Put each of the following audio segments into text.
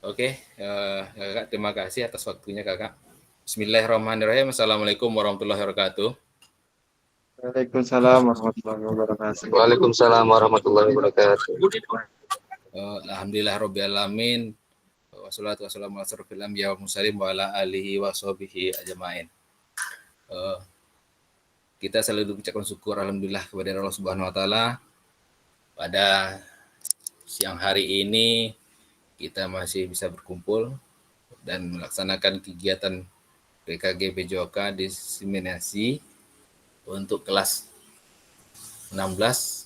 Oke, Kakak, terima kasih atas waktunya Kakak. Bismillahirrahmanirrahim. Assalamualaikum warahmatullahi wabarakatuh. Waalaikumsalam warahmatullahi wabarakatuh. Waalaikumsalam warahmatullahi wabarakatuh. Alhamdulillah rabbil alamin. Wassalatu wassalamu ala asyrofil anbiya wal mursalin wa ala alihi wa sahbihi ajmain. Kita selalu mengucapkan syukur alhamdulillah kepada Allah Subhanahu wa taala. Pada siang hari ini kita masih bisa berkumpul dan melaksanakan kegiatan PKG PJOK diseminasi untuk kelas 16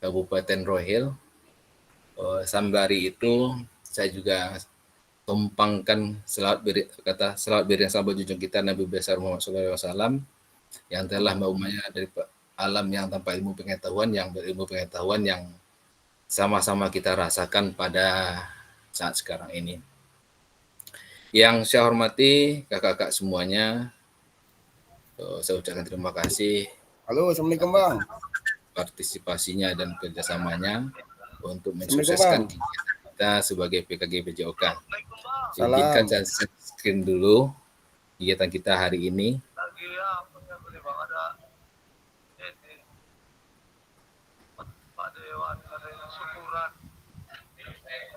Kabupaten Rohil. Sambari itu saya juga tumpangkan selawat beri sahabat junjung kita Nabi besar Muhammad SAW yang telah membawa dari alam yang tanpa ilmu pengetahuan yang berilmu pengetahuan yang sama-sama kita rasakan pada saat sekarang ini. Yang saya hormati kakak-kakak semuanya, saya ucapkan terima kasih. Halo, Assalamualaikum Bang. Partisipasinya dan kerjasamanya untuk mensukseskan kegiatan kita sebagai PKG PJOK. Izinkan saya screen dulu kegiatan kita hari ini.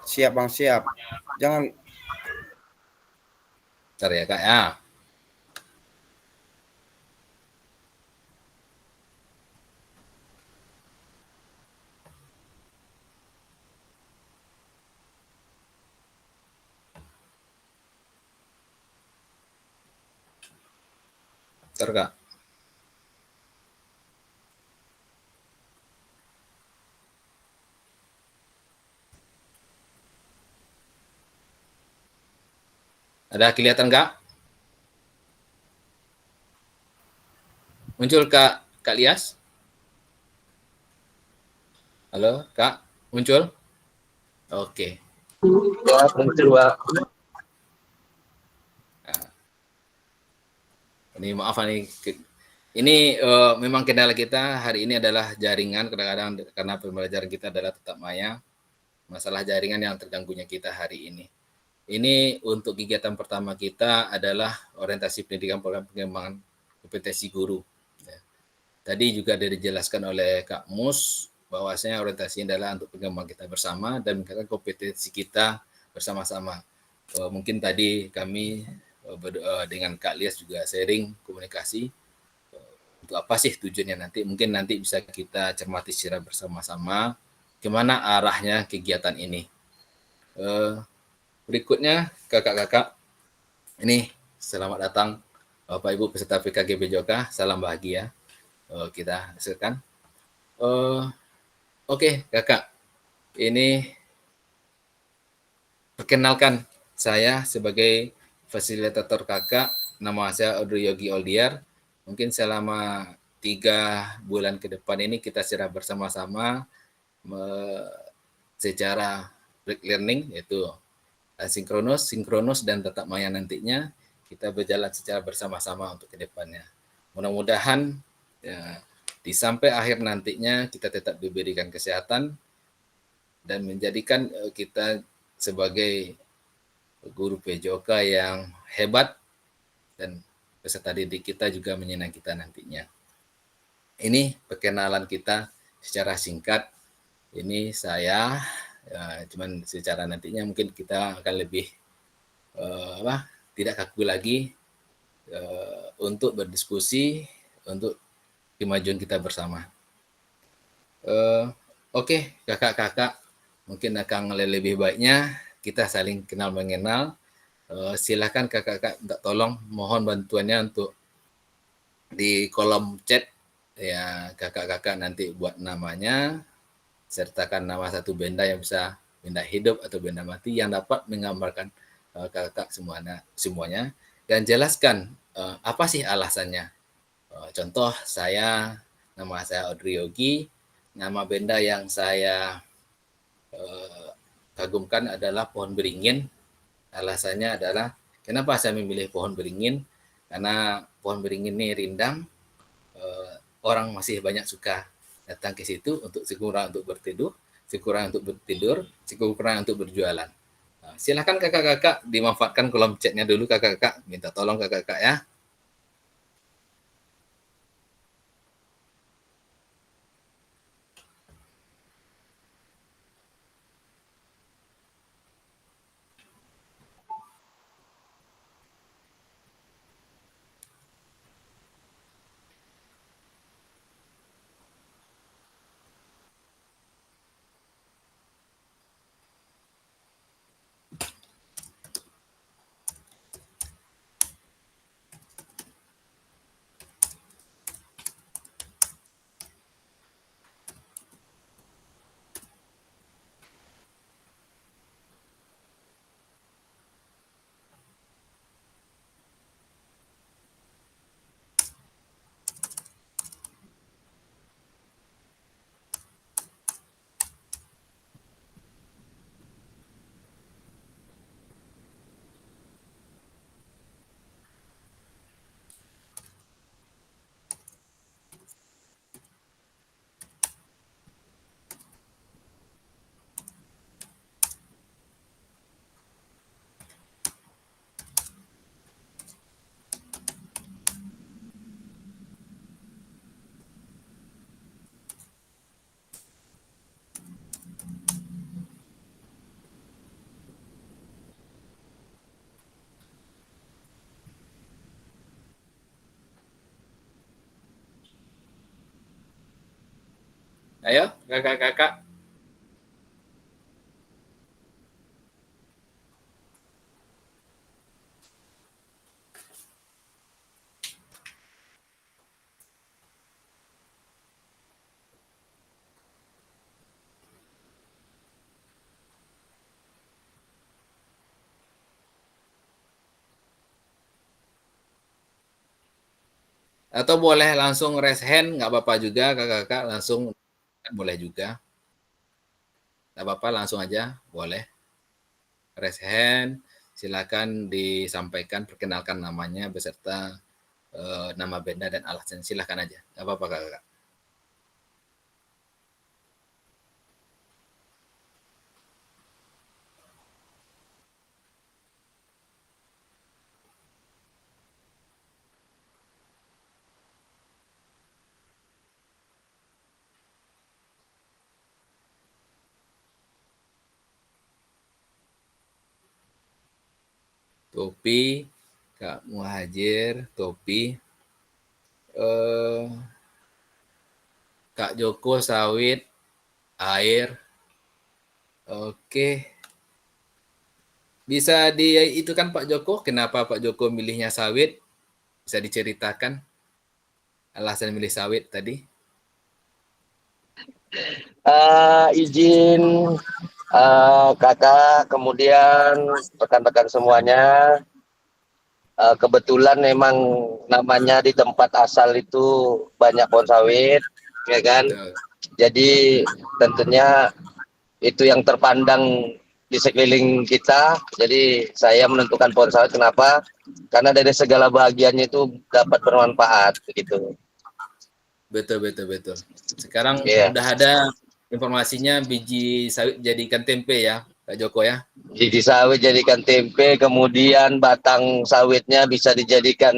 Siap Bang, siap. Jangan. Bentar ya Kak ya. Bentar Kak. Ada kelihatan Kak? Muncul Kak Lias? Halo Kak, muncul? Oke. Ya, muncul Pak. Nah, ini maaf ini memang kendala kita hari ini adalah jaringan kadang-kadang karena pembelajaran kita adalah tatap maya. Masalah jaringan yang terganggunya kita hari ini. Ini untuk kegiatan pertama kita adalah orientasi pendidikan program pengembangan kompetensi guru. Tadi juga dijelaskan oleh Kak Mus bahwasanya orientasi adalah untuk pengembangan kita bersama dan meningkatkan kompetensi kita bersama-sama. Mungkin tadi kami dengan Kak Lias juga sharing komunikasi untuk apa sih tujuannya nanti. Mungkin nanti bisa kita cermati secara bersama-sama gimana arahnya kegiatan ini. Berikutnya kakak-kakak, ini selamat datang Bapak Ibu peserta PKG PJOK, salam bahagia kita hasilkan. Oke kakak, ini perkenalkan saya sebagai fasilitator kakak, nama saya Audrey Yogi Oldiar. Mungkin selama 3 bulan ke depan ini kita secara bersama-sama secara learning yaitu sinkronus dan tatap maya nantinya kita berjalan secara bersama-sama untuk ke depannya. Mudah-mudahan ya, di sampai akhir nantinya kita tetap diberikan kesehatan dan menjadikan kita sebagai guru PJOK yang hebat dan peserta didik kita juga menyenangkan kita nantinya. Ini perkenalan kita secara singkat. Ini saya cuman secara nantinya mungkin kita akan lebih tidak kaku lagi untuk berdiskusi untuk kemajuan kita bersama. Oke, kakak-kakak, mungkin akan lebih baiknya kita saling kenal mengenal. Silakan kakak-kakak tolong mohon bantuannya untuk di kolom chat ya kakak-kakak nanti buat namanya, sertakan nama satu benda yang bisa benda hidup atau benda mati yang dapat menggambarkan kakak semuanya dan jelaskan apa sih alasannya. Contoh nama saya Audrey Yogi, nama benda yang saya kagumkan adalah pohon beringin. Alasannya adalah kenapa saya memilih pohon beringin, karena pohon beringin ini rindang, orang masih banyak suka datang ke situ untuk sekurang untuk bertidur, sekurang untuk berjualan. Silakan kakak-kakak dimanfaatkan kolom chatnya dulu kakak-kakak. Minta tolong kakak-kakak ya. Ayo kakak-kakak. Atau boleh langsung raise hand, nggak apa-apa juga kakak-kakak, langsung boleh juga. Nggak apa-apa, langsung aja, boleh. Raise hand, silakan disampaikan, perkenalkan namanya beserta nama benda dan alasan. Silakan aja, nggak apa-apa kakak. Topi, Kak Muhajir, Topi, eh, Kak Joko sawit, air. Oke, bisa di itu kan Pak Joko, kenapa Pak Joko milihnya sawit? Bisa diceritakan alasan milih sawit tadi? Izin kakak, kemudian rekan-rekan semuanya. Kebetulan memang namanya di tempat asal itu banyak pohon sawit, ya kan? Betul. Jadi tentunya itu yang terpandang di sekeliling kita. Jadi saya menentukan pohon sawit. Kenapa? Karena dari segala bahagiannya itu dapat bermanfaat, begitu. Betul, betul, betul. Sekarang Iya. udah ada informasinya biji sawit jadikan tempe ya, Kak Joko ya. Biji sawit jadikan tempe, kemudian batang sawitnya bisa dijadikan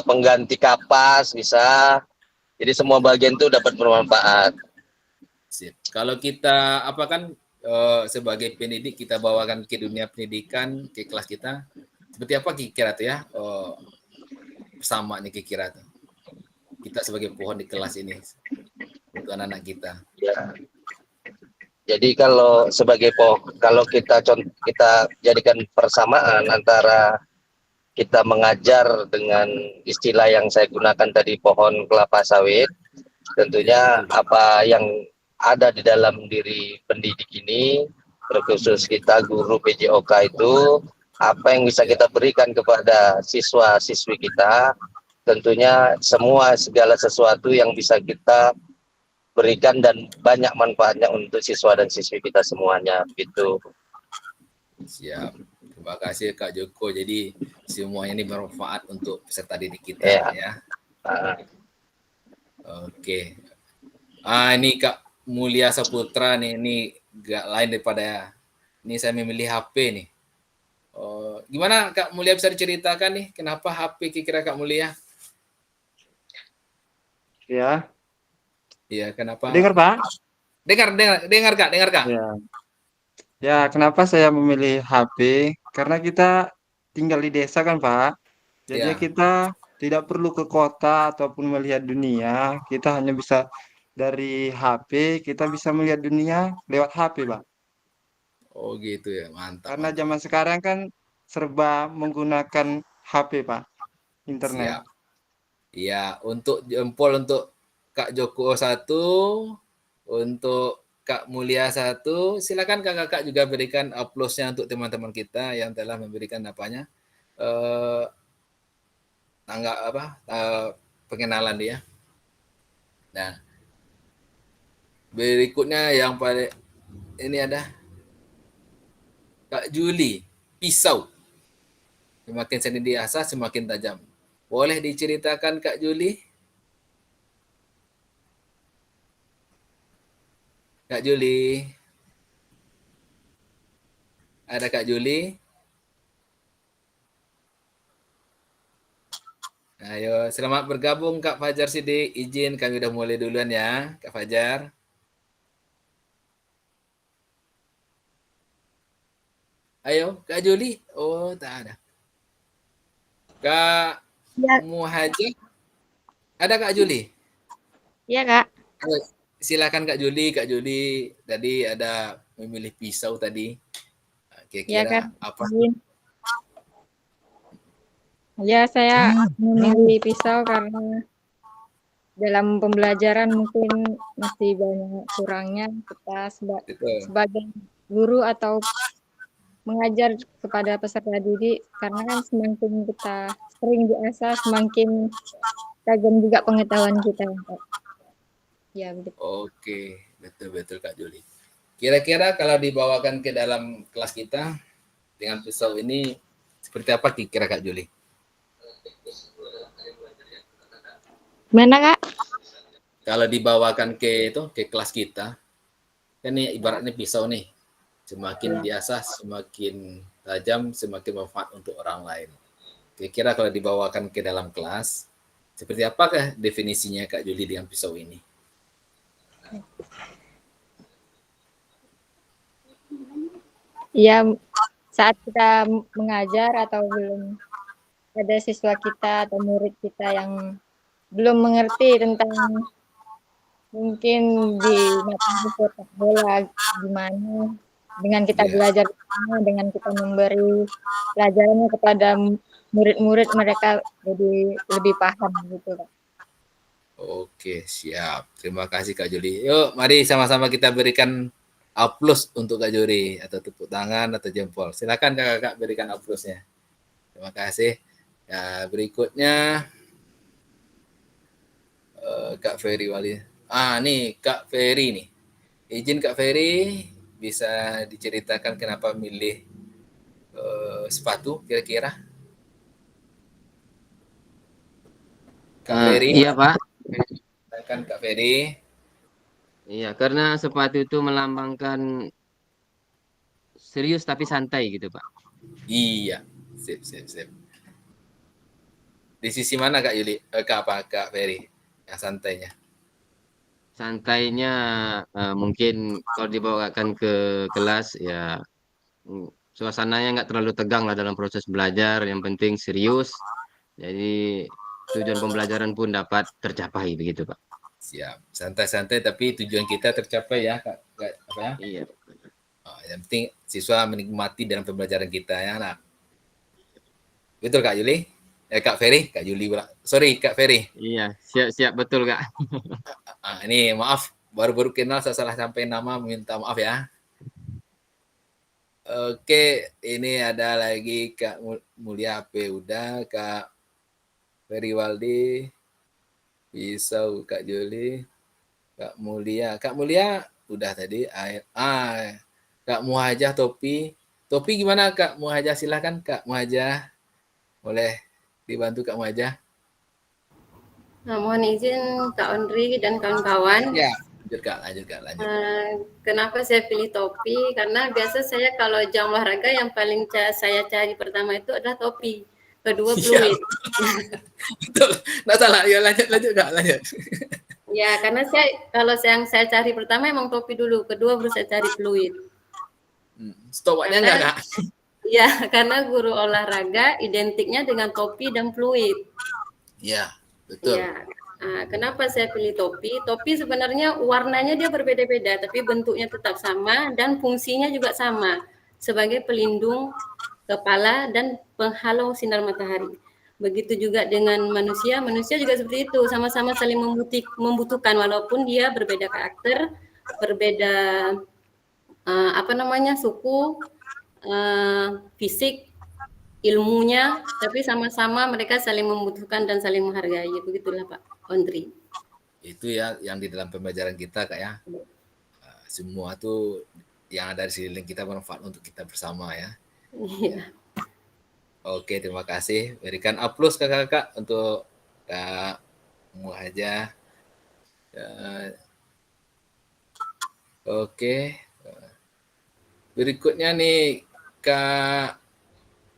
pengganti kapas, bisa. Jadi semua bagian itu dapat bermanfaat. Sip. Kalau kita apa kan sebagai pendidik kita bawakan ke dunia pendidikan ke kelas kita, seperti apa kira-kira tuh ya samanya kira-kira tuh kita sebagai pohon di kelas ini untuk anak-anak kita. Ya. Jadi kalau sebagai kalau kita jadikan persamaan antara kita mengajar dengan istilah yang saya gunakan tadi, pohon kelapa sawit, tentunya apa yang ada di dalam diri pendidik ini, terkhusus kita guru PJOK itu, apa yang bisa kita berikan kepada siswa-siswi kita, tentunya segala sesuatu yang bisa kita berikan dan banyak manfaatnya untuk siswa dan siswi kita semuanya, gitu. Siap. Terima kasih Kak Joko. Jadi semuanya ini bermanfaat untuk peserta didik kita Ya. ya. Oke. Ini Kak Mulia Saputra nih, ini gak lain daripada ini saya memilih HP nih. Oh, gimana Kak Mulia bisa diceritakan nih kenapa HP kira-kira Kak Mulia? Ya, Iya, kenapa? dengar Pak? Dengar Kak. Ya. Ya, kenapa saya memilih HP? Karena kita tinggal di desa kan Pak. Jadi Iya. kita tidak perlu ke kota ataupun melihat dunia. Kita hanya bisa dari HP, kita bisa melihat dunia lewat HP Pak. Oh gitu ya, mantap Karena mantap. zaman sekarang kan serba menggunakan HP Pak, internet. Siap. Iya, untuk jempol untuk Kak Joko satu, untuk Kak Mulia satu. Silakan kakak-kakak juga berikan aplausnya untuk teman-teman kita yang telah memberikan apanya eh, tangga apa pengenalan dia. Nah, berikutnya yang paling ini ada Kak Juli, pisau. Semakin seni diasah, semakin tajam. Boleh diceritakan Kak Juli? Kak Juli. Ada Kak Juli? Ayo, selamat bergabung Kak Fajar Sidik. Izin kami udah mulai duluan ya, Kak Fajar. Ayo, Kak Juli. Oh, tak ada. Kak Ya, Muhajir. Ada Kak Juli? iya Kak. Silakan Kak Juli. Kak Juli tadi ada memilih pisau tadi. Iya Kira-kira Kak. apa? Ya, saya memilih pisau karena dalam pembelajaran mungkin masih banyak kurangnya kita Betul. sebagai guru atau mengajar kepada peserta didik karena kan semakin kita sering diasah semakin tajam juga pengetahuan kita Kak. Ya, begitu. Oke, betul-betul Kak Juli. Kira-kira kalau dibawakan ke dalam kelas kita dengan pisau ini seperti apa kira Kak Juli? Gimana Kak? Kalau dibawakan ke kelas kita, kan ini ibaratnya pisau nih. Semakin diasah, semakin tajam, semakin manfaat untuk orang lain. Kira-kira kalau dibawakan ke dalam kelas, seperti apakah definisinya Kak Juli dengan pisau ini? Ya, saat kita mengajar atau belum ada siswa kita atau murid kita yang belum mengerti tentang mungkin di materi sepak bola gimana dengan kita Ya. belajar bersama, dengan kita memberi pelajarannya kepada murid-murid mereka jadi lebih paham gitu Kak. Oke, siap. Terima kasih Kak Juli. Yuk, mari sama-sama kita berikan aplaus untuk Kak Juli atau tepuk tangan atau jempol. Silakan kakak-kakak berikan aplausnya. Terima kasih. Ya, berikutnya Kak Ferry Wali. Nih Kak Ferry nih. Izin Kak Ferry bisa diceritakan kenapa milih sepatu kira-kira? Kak Ferry. Iya Pak, Silakan Kak Ferry. iya karena sepatu itu melambangkan serius tapi santai gitu Pak. Iya, sip. Di sisi mana Kak Yuli? Kak Ferry yang santainya? Santainya mungkin kalau dibawakan ke kelas ya suasananya nggak terlalu tegang lah dalam proses belajar, yang penting serius. Jadi tujuan pembelajaran pun dapat tercapai begitu Pak. Siap, santai-santai tapi tujuan kita tercapai ya Kak apa ya? Iya. Yang penting siswa menikmati dalam pembelajaran kita ya anak. Betul Kak Yuli? Kak Ferry, Kak Yuli pula. Sorry Kak Ferry. Iya, siap betul Kak. Ini maaf baru-baru kenal saya salah sampai nama, minta maaf ya. Oke, ini ada lagi Kak Mulia HP udah, Kak Ferry Waldi, Pisau Kak Juli, Kak Mulia udah tadi. Kak Muhajah Topi gimana Kak Muhajah? Silahkan Kak Muhajah, boleh dibantu Kak Muhajah? Nah, mohon izin Kak Ondri dan kawan-kawan. Ya, lanjut Kak, lanjut. Kenapa saya pilih topi? Karena biasa saya kalau jam olahraga yang paling saya cari pertama itu adalah topi. Kedua Iya, fluid. betul. Nggak salah, ya lanjut Kak, lanjut. Ya, karena kalau yang saya cari pertama emang topi dulu, kedua baru saya cari fluid. Stopwatch-nya enggak Kak? Ya, karena guru olahraga identiknya dengan topi dan fluid. Iya, betul. Ya. Nah, kenapa saya pilih topi? Topi sebenarnya warnanya dia berbeda-beda, tapi bentuknya tetap sama dan fungsinya juga sama sebagai pelindung kepala dan penghalau sinar matahari. Begitu juga dengan manusia juga seperti itu, sama-sama saling membutuhkan walaupun dia berbeda karakter, berbeda suku, fisik, ilmunya, tapi sama-sama mereka saling membutuhkan dan saling menghargai. Begitulah Pak Ondri. Itu ya yang di dalam pembelajaran kita Kak ya. Semua tuh yang ada di sekeliling kita bermanfaat untuk kita bersama ya. Iya. Oke, terima kasih. Berikan aplaus kakak-kakak untuk Kak Muhajah. Oke. Berikutnya nih Kak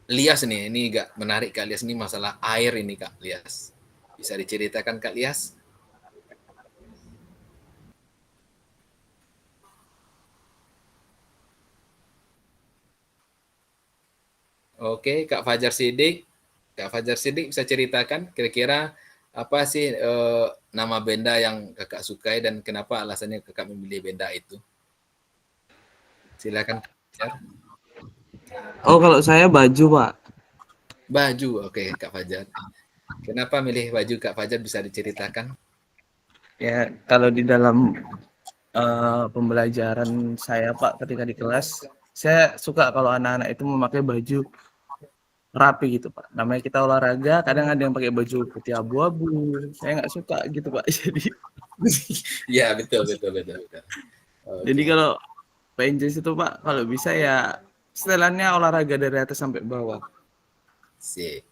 Lias nih. Ini agak menarik Kak Lias, ini masalah air ini Kak Lias. Bisa diceritakan Kak Lias? Oke, Kak Fajar Siddiq. Kak Fajar Siddiq bisa ceritakan kira-kira apa sih nama benda yang kakak sukai dan kenapa alasannya kakak memilih benda itu? Silakan Kak Fajar. Oh, kalau saya baju, Pak. Baju, oke Kak Fajar. Kenapa milih baju Kak Fajar, bisa diceritakan? Ya, kalau di dalam pembelajaran saya Pak ketika di kelas, saya suka kalau anak-anak itu memakai baju rapi gitu Pak. Namanya kita olahraga, kadang ada yang pakai baju putih abu-abu. Saya nggak suka gitu Pak. Ya betul. Jadi kalau PNJ itu Pak, kalau bisa ya setelannya olahraga dari atas sampai bawah. Sip.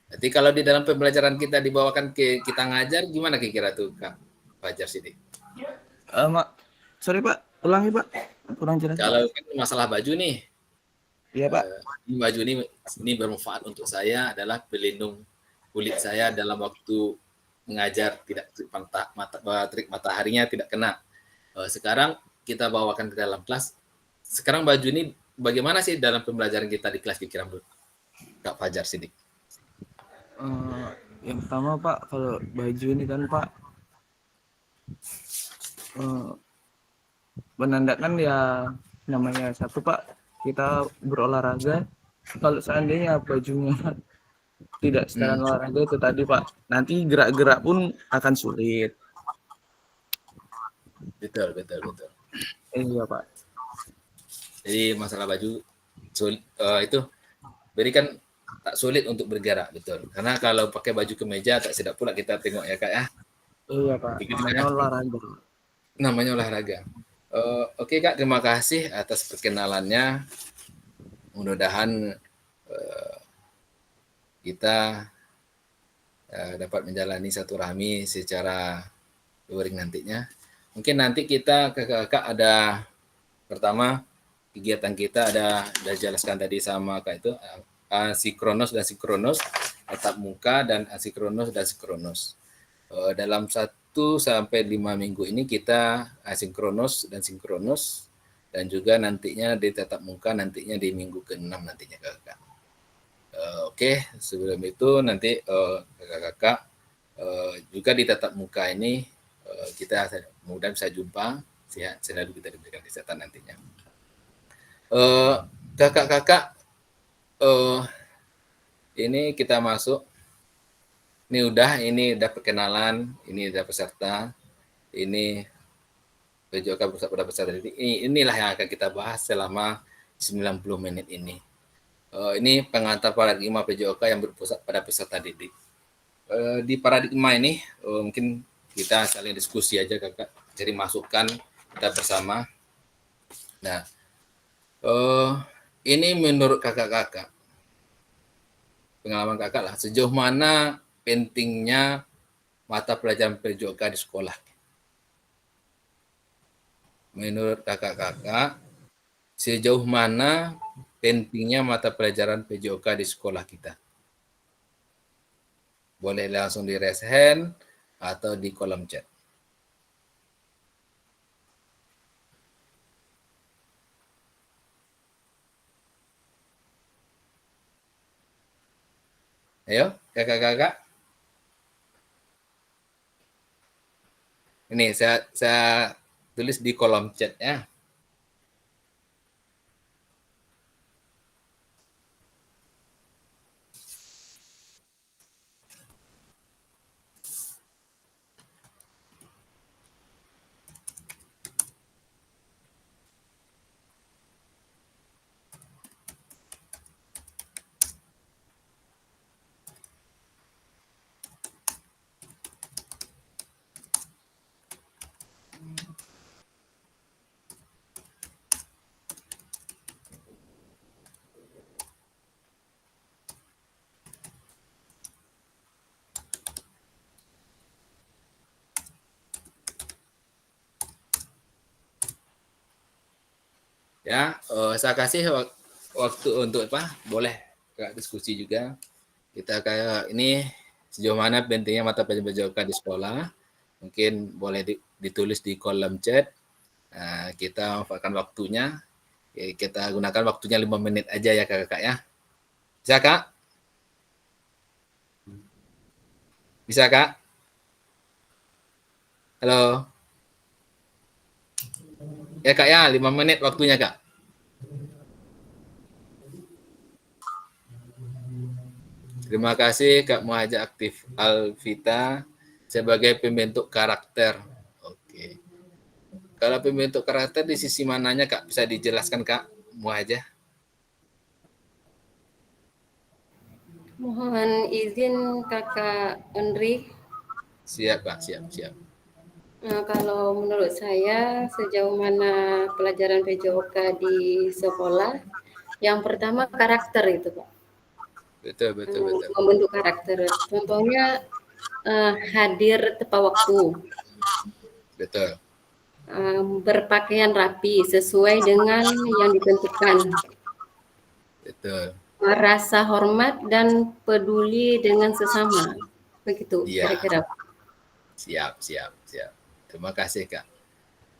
Nanti kalau di dalam pembelajaran kita dibawakan kita ngajar, gimana kira-kira tuh Kak Fajar Siddiq? Sorry Pak, ulangi Pak. Kurang jelas. Kalau kan masalah baju nih, iya Pak. Baju ini bermanfaat untuk saya, adalah pelindung kulit saya dalam waktu mengajar, tidak terik mataharinya tidak kena. Sekarang kita bawakan ke dalam kelas. Sekarang baju ini bagaimana sih dalam pembelajaran kita di kelas kira-kira menurut Kak Fajar Siddiq? Yang pertama Pak, kalau baju ini kan Pak menandakan ya namanya satu Pak, kita berolahraga. Kalau seandainya bajunya tidak setelan olahraga itu tadi Pak, nanti gerak-gerak pun akan sulit. Betul. Iya Pak. Jadi masalah baju itu berikan tak sulit untuk bergerak, betul. Karena kalau pakai baju kemeja tak sedap pula kita tengok ya Kak ya. Iya Pak, namanya olahraga. Namanya olahraga. Oke Kak, terima kasih atas perkenalannya. Mudah-mudahan kita dapat menjalani satu rahmi secara luring nantinya. Mungkin nanti kita kakak ada pertama kegiatan kita ada jelaskan tadi sama Kak itu asinkronos dan sinkronos, tatap muka dan asinkronos dan sinkronos. Dalam 1 sampai 5 minggu ini kita asinkronos dan sinkronos, dan juga nantinya di tatap muka nantinya di minggu ke-6 nantinya kakak. Oke, sebelum itu nanti kakak-kakak juga di tatap muka ini kita mudah bisa jumpa, sehat selalu, kita diberikan kesehatan nantinya. Kakak-kakak, ini kita masuk. Ini udah perkenalan, ini udah peserta, ini PJOK pada peserta didik. Inilah yang akan kita bahas selama 90 menit ini. Ini pengantar paradigma PJOK yang berpusat pada peserta didik. Di paradigma ini mungkin kita saling diskusi aja kakak, jadi masukan kita bersama. Nah, ini menurut kakak-kakak, pengalaman kakak lah, sejauh mana pentingnya mata pelajaran PJOK di sekolah? menurut kakak-kakak sejauh mana pentingnya mata pelajaran PJOK di sekolah kita? Boleh langsung di raise hand atau di kolom chat. Ayo, kakak-kakak. Ini saya tulis di kolom chat ya. Ya, saya kasih waktu untuk apa? Boleh Kak diskusi juga. Kita kayak ini sejauh mana pentingnya mata pelajaran PJOK di sekolah. Mungkin boleh ditulis di kolom chat. Nah, kita manfaatkan waktunya. Kita gunakan waktunya 5 menit aja ya kakak ya. Bisa Kak? Bisa Kak? Halo? Ya Kak ya, 5 menit waktunya Kak. Terima kasih Kak Muhaja Aktif Alvita sebagai pembentuk karakter. Oke. Kalau pembentuk karakter di sisi mananya Kak? Bisa dijelaskan Kak Muhaja? Mohon izin Kakak Henry. Siap Kak, siap. Kalau menurut saya sejauh mana pelajaran PJOK di sekolah, yang pertama karakter itu Pak. Betul. Membentuk karakter. Contohnya hadir tepat waktu. Betul. Berpakaian rapi sesuai dengan yang ditentukan. Betul. Rasa hormat dan peduli dengan sesama. Begitu Iya. kira-kira. Siap. Terima kasih Kak.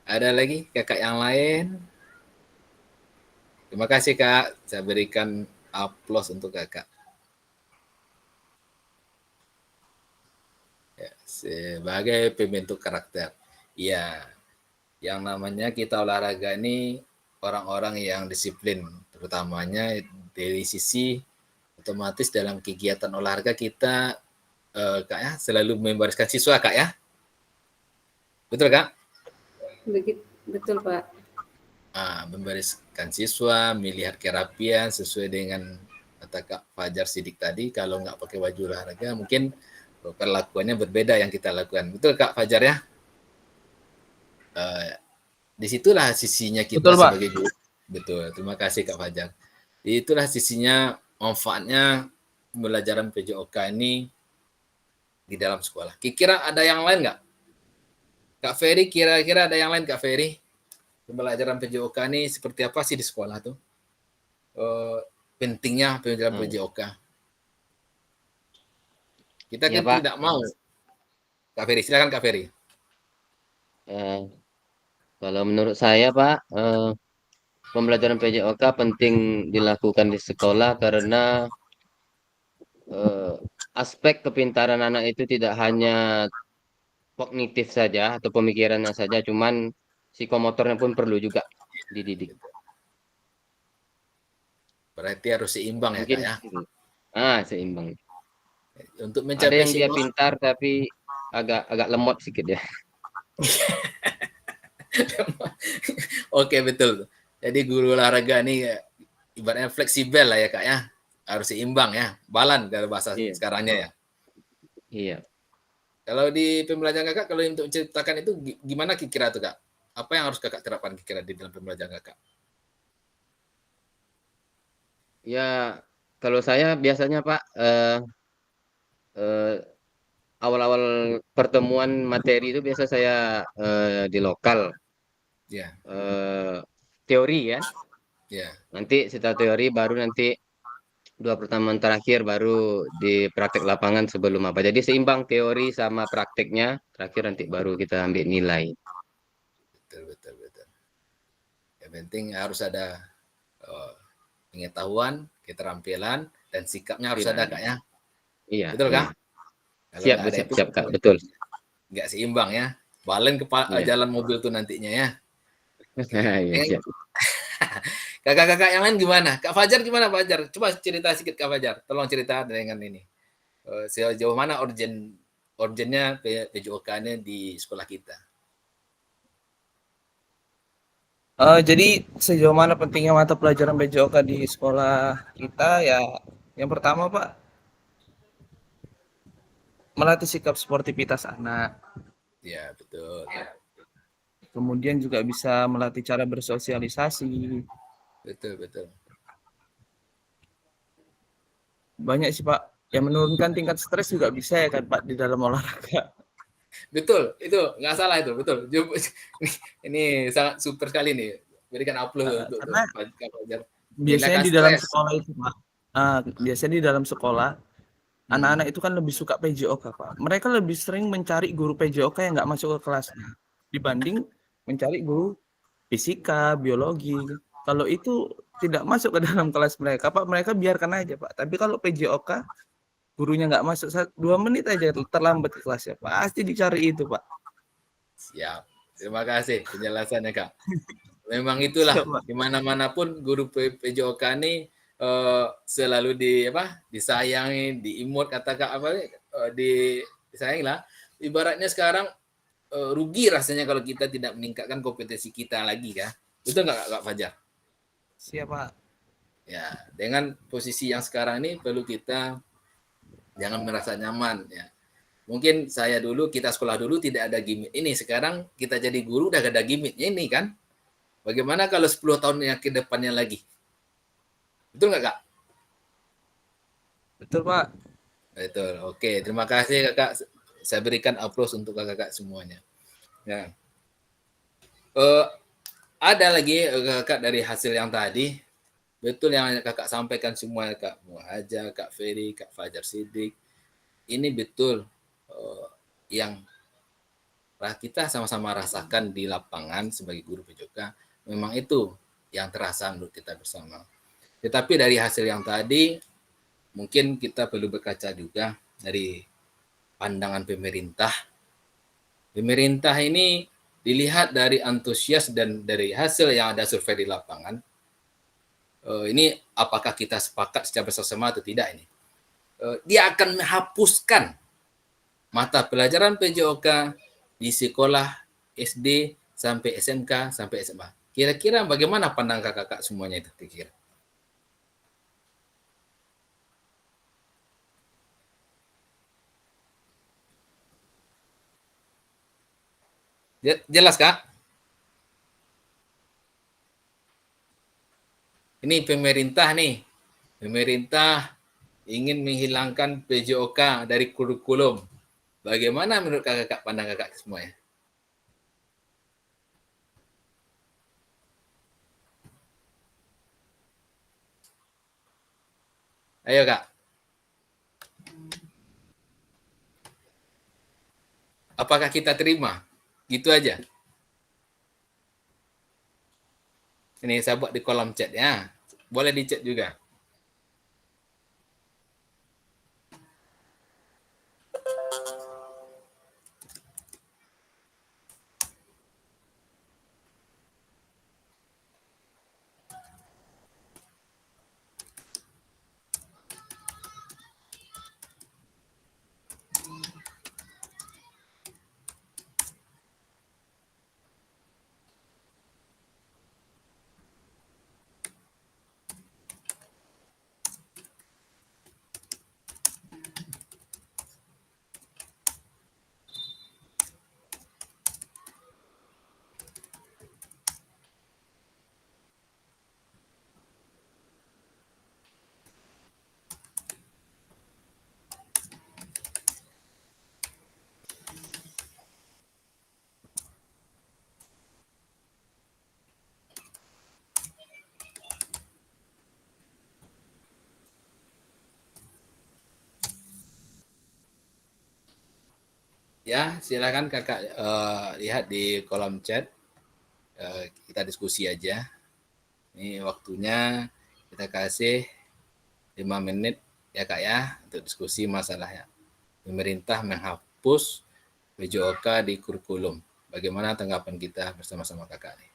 Ada lagi kakak yang lain? Terima kasih Kak. Saya berikan aplaus untuk kakak. Ya, sebagai pembentuk karakter. Ya, yang namanya kita olahraga ini orang-orang yang disiplin, terutamanya dari sisi otomatis dalam kegiatan olahraga kita Kak ya selalu membariskan siswa Kak ya. Betul Kak? Betul Pak. Membariskan siswa, melihat kerapian sesuai dengan kata Kak Fajar Sidik tadi, kalau nggak pakai baju olahraga mungkin perlakuannya berbeda yang kita lakukan. Betul Kak Fajar ya? Disitulah sisinya kita Betul, Pak. sebagai guru. Betul, terima kasih Kak Fajar. Itulah sisinya manfaatnya pembelajaran PJOK ini di dalam sekolah. Kira-kira ada yang lain nggak? Kak Ferry, kira-kira ada yang lain Kak Ferry? Pembelajaran PJOK ini seperti apa sih di sekolah tuh? Pentingnya pembelajaran PJOK. Kita Ya, kan Pak. tidak mau. Kak Ferry, silakan Kak Ferry. Kalau menurut saya Pak, pembelajaran PJOK penting dilakukan di sekolah karena aspek kepintaran anak itu tidak hanya kognitif saja atau pemikirannya saja, cuman psikomotornya pun perlu juga dididik. Berarti harus seimbang ya Mungkin Kak ya? seimbang. Untuk Ada mencapai yang dia seimbang. pintar tapi agak lemot sedikit ya. Oke, betul. Jadi guru olahraga ini ibaratnya fleksibel lah ya Kak ya. Harus seimbang ya. Balan kalau bahasa sekarangnya ya. Iya. Kalau di pembelajaran Kakak, kalau untuk menciptakan itu gimana kira-kira tuh Kak? Apa yang harus Kakak terapkan kira-kira di dalam pembelajaran Kakak? Ya, kalau saya biasanya Pak, awal-awal pertemuan materi itu biasa saya di lokal. Ya, teori ya. ya, Nanti setelah teori baru nanti 2 pertemuan terakhir baru di praktek lapangan sebelum apa. Jadi seimbang teori sama prakteknya, terakhir nanti baru kita ambil nilai. betul, betul, betul. Yang penting harus ada pengetahuan, keterampilan, dan sikapnya harus ada, Kak, ya. Iya, Betul, iya. Kak? Kalau Siap, nggak ada siap, itu, siap, Kak. Betul. nggak seimbang ya. Balen ke Iya. jalan mobil tuh nantinya ya. Iya, siap. Kakak-kakak yang lain gimana? Kak Fajar gimana, Fajar? Coba cerita sedikit, Kak Fajar. Tolong cerita dengan ini. Sejauh mana urgennya PJOK-nya di sekolah kita? Jadi sejauh mana pentingnya mata pelajaran PJOK di sekolah kita ya, yang pertama Pak, melatih sikap sportivitas anak. Ya, betul. Kemudian juga bisa melatih cara bersosialisasi. Betul, betul. Banyak sih Pak, yang menurunkan tingkat stres juga bisa ya kan Pak di dalam olahraga. Betul, itu nggak salah itu, betul. Ini sangat super sekali nih. Berikan upload untuk Karena Kak Fajar. biasanya Menghilangkan di dalam stres. sekolah itu Pak, biasanya di dalam sekolah anak-anak itu kan lebih suka PJOK Pak. Mereka lebih sering mencari guru PJOK yang nggak masuk ke kelasnya dibanding mencari guru fisika, biologi. Kalau itu tidak masuk ke dalam kelas mereka, Pak, mereka biarkan aja, Pak. Tapi kalau PJOK, gurunya nggak masuk 2 menit aja terlambat ke kelasnya, pasti dicari itu, Pak. Siap. Terima kasih penjelasannya, Kak. Memang itulah Siap, Pak. di mana-mana pun guru PJOK ini selalu disayangi, diimut kata Kak disayangi lah. Ibaratnya sekarang rugi rasanya kalau kita tidak meningkatkan kompetensi kita lagi, kan? Betul nggak, Kak Fajar? Siap, Pak. Ya, dengan posisi yang sekarang ini perlu kita jangan merasa nyaman ya. Mungkin kita sekolah dulu tidak ada gimmick ini, sekarang kita jadi guru udah gak ada gimmicknya ini kan. Bagaimana kalau 10 tahun yang ke depannya lagi? Betul nggak, Kak? Betul, Pak. Betul. Oke, terima kasih Kakak. Saya berikan aplaus untuk kakak-kakak semuanya. Ya. Ada lagi Kakak dari hasil yang tadi. Betul yang Kakak sampaikan semua, Kak Muhaja, Kak Ferry, Kak Fajar Siddiq. Ini betul yang kita sama-sama rasakan di lapangan sebagai guru PJOK. Memang itu yang terasa menurut kita bersama. Tetapi dari hasil yang tadi, mungkin kita perlu berkaca juga dari pandangan pemerintah. Pemerintah ini dilihat dari antusias dan dari hasil yang ada survei di lapangan. Ini apakah kita sepakat secara bersama atau tidak ini? Dia akan menghapuskan mata pelajaran PJOK di sekolah SD sampai SMK sampai SMA. Kira-kira bagaimana pandangan kakak-kakak semuanya itu kira-kira? Jelas, Kak? Ini pemerintah nih. Pemerintah ingin menghilangkan PJOK dari kurikulum. Bagaimana menurut kakak pandangan kakak semuanya? Ayo, Kak. Apakah kita terima? Gitu aja. Ini saya buat di kolom chat ya. Boleh di chat juga. Ya, silakan kakak lihat di kolom chat. Kita diskusi aja. Ini waktunya kita kasih 5 menit ya kak ya untuk diskusi masalahnya. Pemerintah menghapus PJOK di kurikulum. Bagaimana tanggapan kita bersama-sama kakak nih?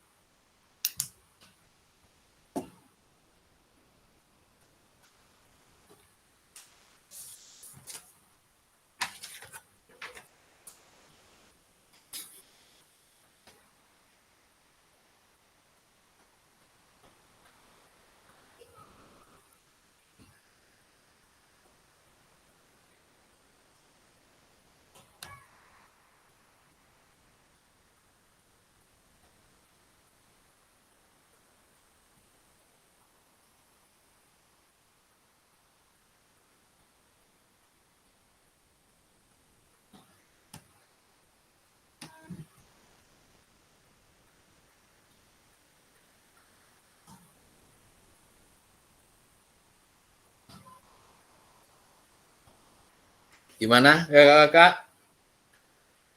Gimana kakak-kakak?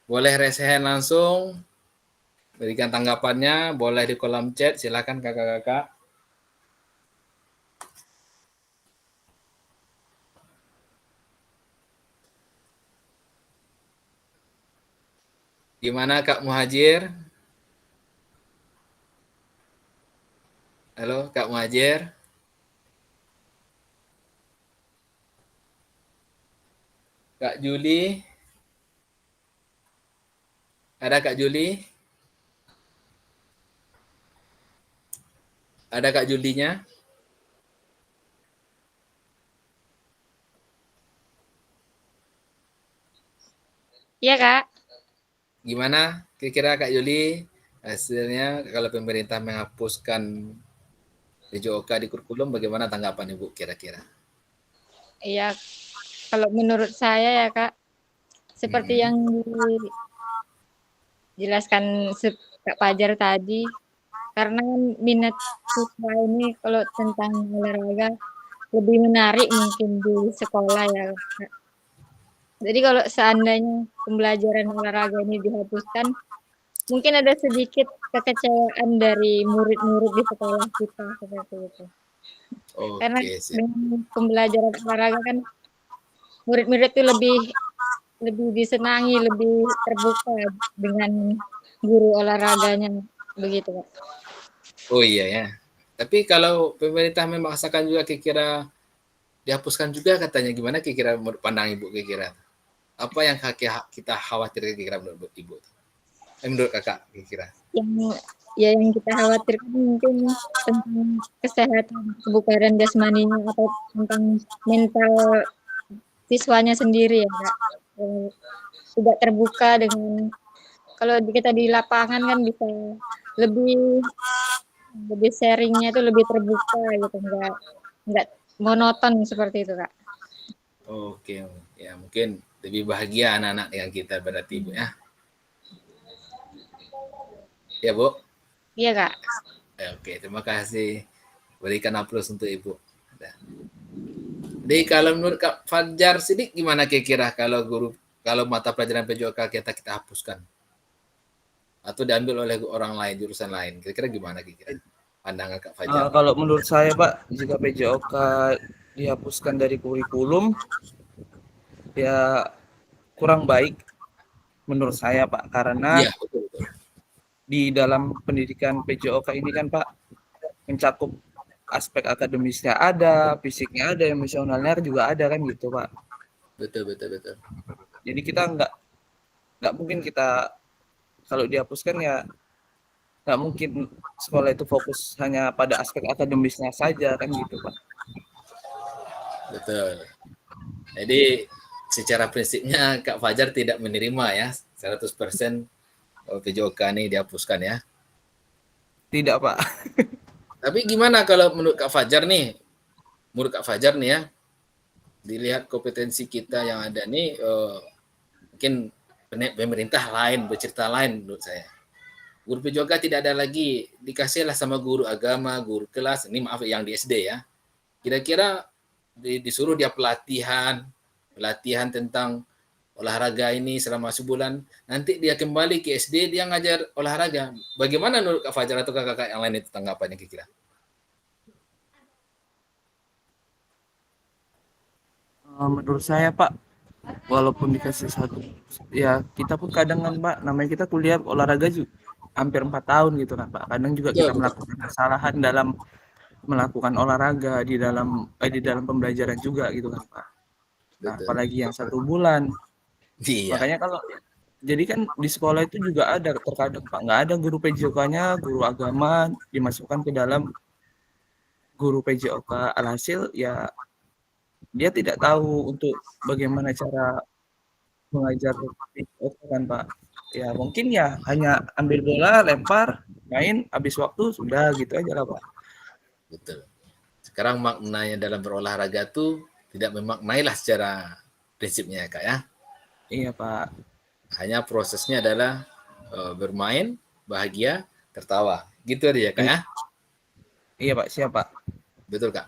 Boleh resehan langsung, berikan tanggapannya, boleh di kolom chat, silakan kakak-kakak. Gimana Kak Muhajir? Halo Kak Muhajir. Kak Juli. Ada Kak Juli? Ada Kak Julinya? Iya, Kak. Gimana kira-kira Kak Juli hasilnya kalau pemerintah menghapuskan PJOK di kurikulum, bagaimana tanggapan Ibu kira-kira? Iya, kalau menurut saya ya, Kak, seperti yang dijelaskan Kak Fajar tadi, karena kan minat siswa ini kalau tentang olahraga lebih menarik mungkin di sekolah ya, Kak. Jadi kalau seandainya pembelajaran olahraga ini dihapuskan, mungkin ada sedikit kekecewaan dari murid-murid di sekolah kita seperti itu. Karena Oke, siap. dengan pembelajaran olahraga kan murid-murid itu lebih disenangi, lebih terbuka dengan guru olahraganya begitu, Pak. Oh iya ya. Tapi kalau pemerintah memaksakan juga kira-kira dihapuskan juga katanya, gimana kira-kira menurut pandang Ibu kira-kira? Apa yang kita khawatir kira-kira menurut Ibu? Menurut kakak kira-kira? Yang kita khawatirkan mungkin tentang kesehatan, kebugaran jasmaninya atau tentang mental siswanya sendiri ya, Kak. Tidak terbuka dengan kalau kita di lapangan kan bisa lebih sharingnya itu lebih terbuka gitu, enggak monoton seperti itu, Kak. Oke, ya mungkin lebih bahagia anak-anak dengan kita berarti Ibu ya. Ya Bu? Iya, Kak. Oke, terima kasih. Berikan aplaus untuk Ibu. Jadi kalau menurut Kak Fajar Sidik gimana kira-kira kalau mata pelajaran PJOK kita hapuskan? Atau diambil oleh orang lain, jurusan lain. Kira-kira gimana kira-kira? Pandangan Kak Fajar. Kalau menurut saya Pak, jika PJOK dihapuskan dari kurikulum, ya kurang baik menurut saya Pak, karena Iya, betul. di dalam pendidikan PJOK ini kan Pak mencakup aspek akademisnya ada, fisiknya ada, emosionalnya juga ada kan gitu Pak. Betul. Jadi kita nggak mungkin kita kalau dihapuskan ya nggak mungkin sekolah itu fokus hanya pada aspek akademisnya saja kan gitu Pak. Betul. Jadi secara prinsipnya Kak Fajar tidak menerima ya 100% PJOK ini dihapuskan ya. Tidak Pak. Tapi gimana kalau menurut Kak Fajar nih? Menurut Kak Fajar nih ya, dilihat kompetensi kita yang ada nih, mungkin pemerintah lain, bercerita lain menurut saya. Guru PJOK tidak ada lagi, dikasihlah sama guru agama, guru kelas, ini maaf yang di SD ya. Kira-kira disuruh dia pelatihan tentang olahraga ini selama sebulan, nanti dia kembali ke SD, dia ngajar olahraga. Bagaimana menurut Kak Fajar atau kakak-kakak yang lain itu tanggapannya kira-kira? Menurut saya Pak, walaupun dikasih satu, ya kita pun kadang kan Pak, namanya kita kuliah olahraga juga hampir 4 tahun gitu kan Pak. Kadang juga kita melakukan kesalahan dalam melakukan olahraga di dalam pembelajaran juga gitu kan Pak. Nah, apalagi yang 1 bulan. Iya. Makanya kalau jadi kan di sekolah itu juga ada terkadang Pak, nggak ada guru PJOK-nya, guru agama dimasukkan ke dalam guru PJOK. Alhasil ya dia tidak tahu untuk bagaimana cara mengajar PJOK kan Pak. Ya mungkin ya hanya ambil bola, lempar, main, habis waktu sudah gitu aja lah Pak. Betul. Sekarang maknanya dalam berolahraga tuh tidak memaknailah secara prinsipnya ya Kak ya. Iya Pak. Hanya prosesnya adalah bermain, bahagia, tertawa. Gitu aja ya Kak ya. Iya Pak, siap Pak. Betul Kak.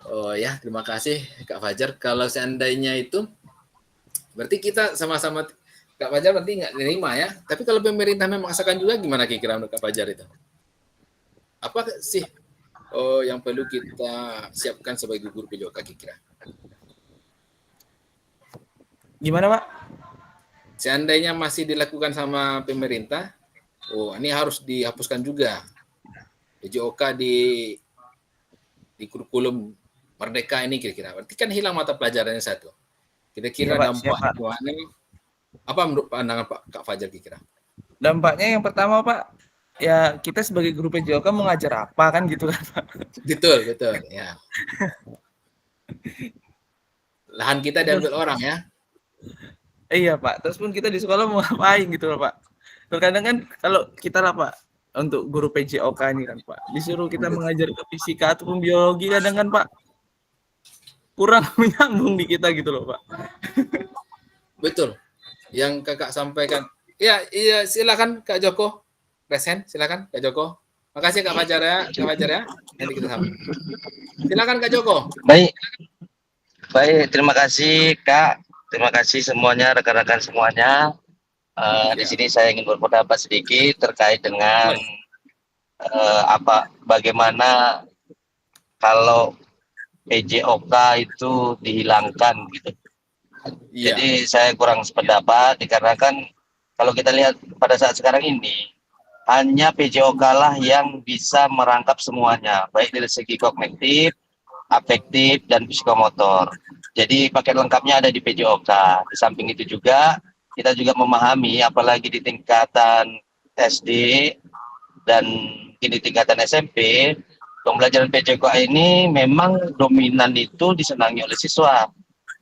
Oh ya, terima kasih Kak Fajar. Kalau seandainya itu, berarti kita sama-sama, Kak Fajar berarti nggak nerima ya. Tapi kalau pemerintah memaksakan juga gimana kira-kira menurut Kak Fajar itu? Apa sih yang perlu kita siapkan sebagai guru PJOK kira-kira? Gimana Pak? Seandainya masih dilakukan sama pemerintah, ini harus dihapuskan juga. PJOK di kurikulum Merdeka ini kira-kira. Berarti kan hilang mata pelajarannya satu. Kira-kira dampaknya gimana? Apa menurut pandangan Pak Kak Fajar kira-kira? Dampaknya yang pertama Pak, ya kita sebagai guru PJOK mengajar apa kan gitu kan Pak. Betul ya. Lahan kita diambil orang ya. Iya Pak, terus pun kita di sekolah mau ngapain gitu loh Pak. Terkadang kan kalau kita lah Pak, untuk guru PJOK ini kan Pak, disuruh kita mengajar ke fisika ataupun biologi kadang kan Pak, kurang menyambung di kita gitu loh Pak. Betul, yang kakak sampaikan. Iya silakan Kak Joko, present silakan Kak Joko. Makasih Kak Fajar ya, nanti kita sambung. Silakan Kak Joko. Baik, terima kasih Kak. Terima kasih semuanya, rekan-rekan semuanya. Di sini saya ingin berpendapat sedikit terkait dengan bagaimana kalau PJOK itu dihilangkan gitu. Iya. Jadi saya kurang sependapat dikarenakan kalau kita lihat pada saat sekarang ini hanya PJOK lah yang bisa merangkap semuanya, baik dari segi kognitif, afektif, dan psikomotor. Jadi paket lengkapnya ada di PJOK. Di samping itu juga kita juga memahami apalagi di tingkatan SD dan di tingkatan SMP, pembelajaran PJOK ini memang dominan itu disenangi oleh siswa.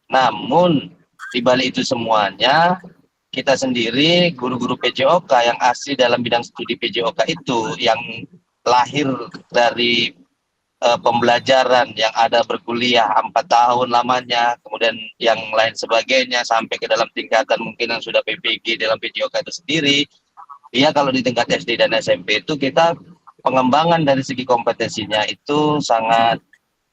Namun di balik itu semuanya, kita sendiri guru-guru PJOK yang asli dalam bidang studi PJOK itu yang lahir dari pembelajaran yang ada berkuliah 4 tahun lamanya, kemudian yang lain sebagainya sampai ke dalam tingkatan mungkin yang sudah PPG dalam PJOK itu sendiri. Ya kalau di tingkat SD dan SMP itu kita pengembangan dari segi kompetensinya itu sangat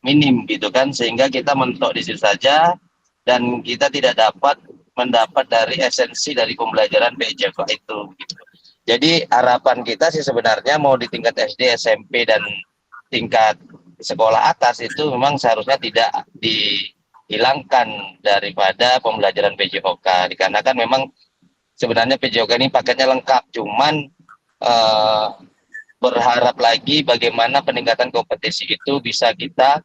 minim gitu kan, sehingga kita mentok di situ saja dan kita tidak dapat mendapat dari esensi dari pembelajaran PJOK itu gitu. Jadi harapan kita sih sebenarnya mau di tingkat SD, SMP dan tingkat sekolah atas itu memang seharusnya tidak dihilangkan daripada pembelajaran PJOK, dikarenakan memang sebenarnya PJOK ini paketnya lengkap, cuman berharap lagi bagaimana peningkatan kompetensi itu bisa kita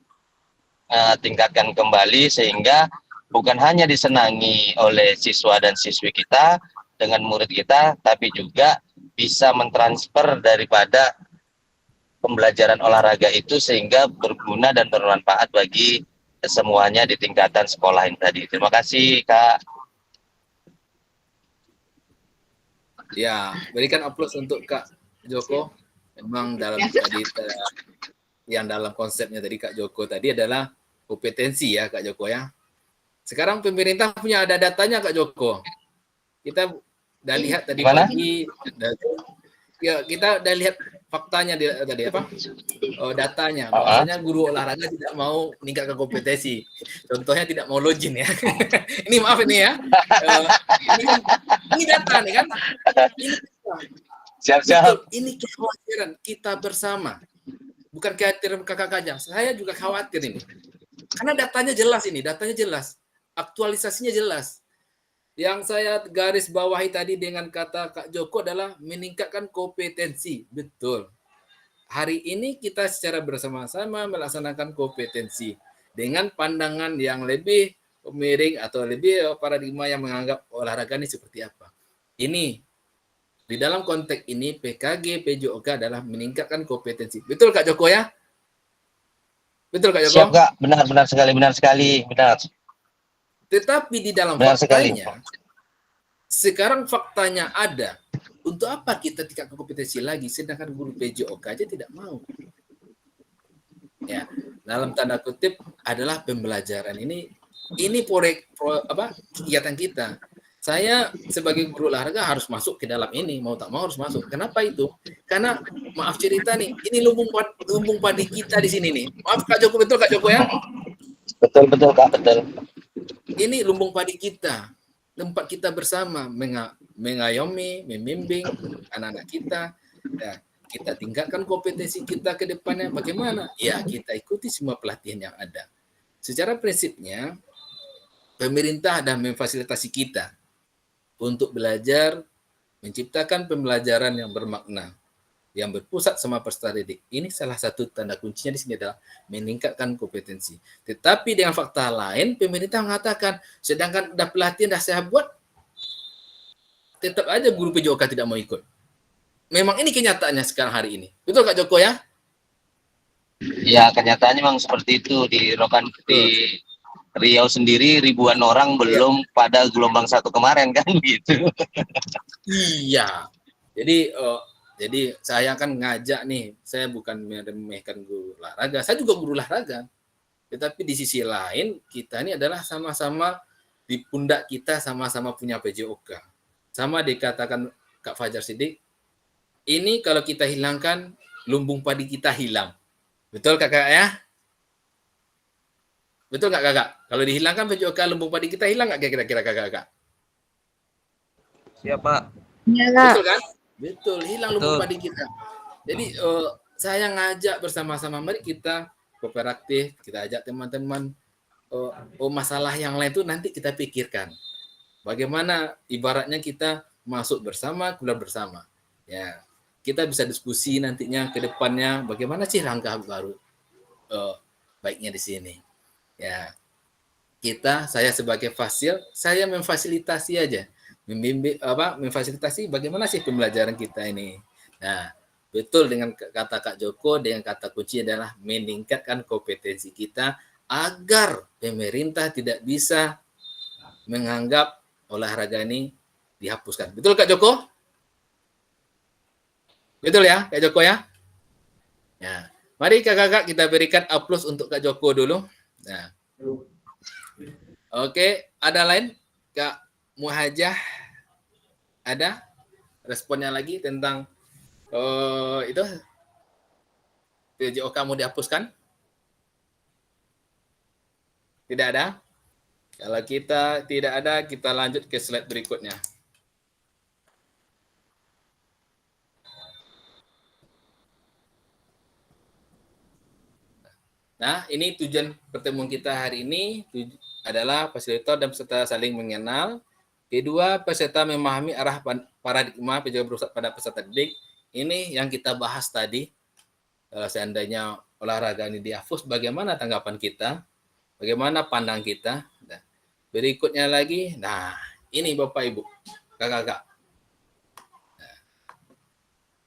tingkatkan kembali sehingga bukan hanya disenangi oleh siswa dan siswi kita dengan murid kita, tapi juga bisa mentransfer daripada pembelajaran olahraga itu sehingga berguna dan bermanfaat bagi semuanya di tingkatan sekolah ini tadi. Terima kasih Kak. Ya, berikan aplaus untuk Kak Joko. Memang dalam tadi yang dalam konsepnya tadi Kak Joko tadi adalah kompetensi ya Kak Joko ya. Sekarang pemerintah punya ada datanya Kak Joko. Kita udah lihat tadi pagi. Ya, kita udah lihat faktanya tadi apa? Datanya. Bahwasanya guru olahraga tidak mau meningkatkan kompetensi. Contohnya tidak mau login ya. Ini maaf ini ya. Ini data nih kan. Ini Siap-siap. betul, ini kekhawatiran kita bersama. Bukan kekhawatiran kakak aja. Saya juga khawatir ini. Karena datanya jelas ini, datanya jelas. Aktualisasinya jelas. Yang saya garis bawahi tadi dengan kata Kak Joko adalah meningkatkan kompetensi. Betul. Hari ini kita secara bersama-sama melaksanakan kompetensi dengan pandangan yang lebih miring atau lebih paradigma yang menganggap olahraga ini seperti apa. Ini di dalam konteks ini PKG PJOK adalah meningkatkan kompetensi. Betul Kak Joko ya? Betul Kak Joko? Siap Kak, benar sekali. Tetapi di dalam Benar sekali. faktanya, sekarang faktanya ada. Untuk apa kita tingkatkan kompetensi lagi, sedangkan guru PJOK aja tidak mau. Ya, dalam tanda kutip adalah pembelajaran ini kegiatan kita. Saya sebagai guru olahraga harus masuk ke dalam ini, mau tak mau harus masuk. Kenapa itu? Karena maaf cerita nih, ini lumbung padi kita di sini nih. Maaf Kak Joko, betul Kak Joko ya? Betul Kak, betul. Ini lumbung padi kita, tempat kita bersama mengayomi, membimbing anak-anak kita. Ya, kita tingkatkan kompetensi kita ke depannya. Bagaimana? Ya, kita ikuti semua pelatihan yang ada. Secara prinsipnya, pemerintah sudah memfasilitasi kita untuk belajar, menciptakan pembelajaran yang bermakna, yang berpusat sama peserta didik. Ini salah satu tanda kuncinya di sini adalah meningkatkan kompetensi. Tetapi dengan fakta lain, pemerintah mengatakan, sedangkan udah pelatihan dah saya buat, tetap aja guru PJOK tidak mau ikut. Memang ini kenyataannya sekarang hari ini. Betul Kak Joko ya? Ya, kenyataannya memang seperti itu di Riau sendiri ribuan orang belum pada gelombang 1 kemarin kan gitu. Iya. Jadi saya kan ngajak nih, saya bukan meremehkan guru olahraga, saya juga guru olahraga. Tetapi di sisi lain, kita ini adalah sama-sama di pundak kita sama-sama punya PJOK. Sama dikatakan Kak Fajar Siddiq, ini kalau kita hilangkan, lumbung padi kita hilang. Betul Kakak ya? Betul nggak Kakak? Kalau dihilangkan PJOK, lumbung padi kita hilang nggak kira-kira Kakak? Siap Pak. Iya, Kak. Betul kan? Betul, hilang lumbung padi kita. Jadi saya ngajak bersama-sama, mari kita kooperatif, kita ajak teman-teman, masalah yang lain itu nanti kita pikirkan. Bagaimana ibaratnya kita masuk bersama, keluar bersama. Ya, kita bisa diskusi nantinya ke depannya bagaimana sih langkah baru baiknya di sini. Ya, saya sebagai fasil, saya memfasilitasi aja, memfasilitasi bagaimana sih pembelajaran kita ini. Nah, betul dengan kata Kak Joko, dengan kata kunci adalah meningkatkan kompetensi kita agar pemerintah tidak bisa menganggap olahraga ini dihapuskan. Betul Kak Joko? Betul ya Kak Joko ya? Ya, mari kakak-kakak kita berikan aplaus untuk Kak Joko dulu. Nah, oke, ada lain Kak Muhajah? Ada responnya lagi tentang itu PJOK mau dihapuskan? Tidak ada? Kalau kita tidak ada, kita lanjut ke slide berikutnya. Nah, ini tujuan pertemuan kita hari ini adalah fasilitator dan peserta saling mengenal. Kedua, peserta memahami arah paradigma PJOK berpusat pada peserta didik. Ini yang kita bahas tadi. Seandainya olahraga ini dihapus, bagaimana tanggapan kita? Bagaimana pandang kita? Nah, berikutnya lagi, nah ini Bapak Ibu, kakak-kakak. Nah,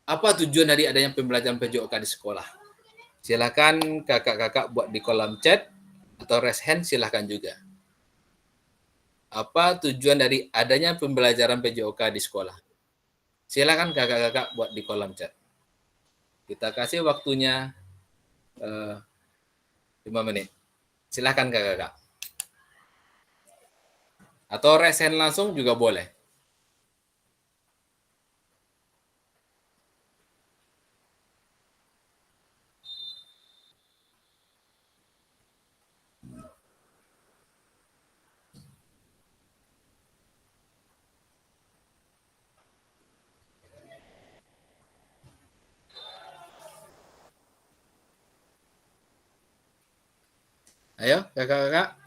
apa tujuan dari adanya pembelajaran PJOK di sekolah? Silakan kakak-kakak buat di kolom chat atau raise hand, silakan juga. Apa tujuan dari adanya pembelajaran PJOK di sekolah? Silakan kakak-kakak buat di kolom chat. Kita kasih waktunya 5 menit. Silakan kakak-kakak. Atau raise hand langsung juga boleh. Ayo, kakak-kakak.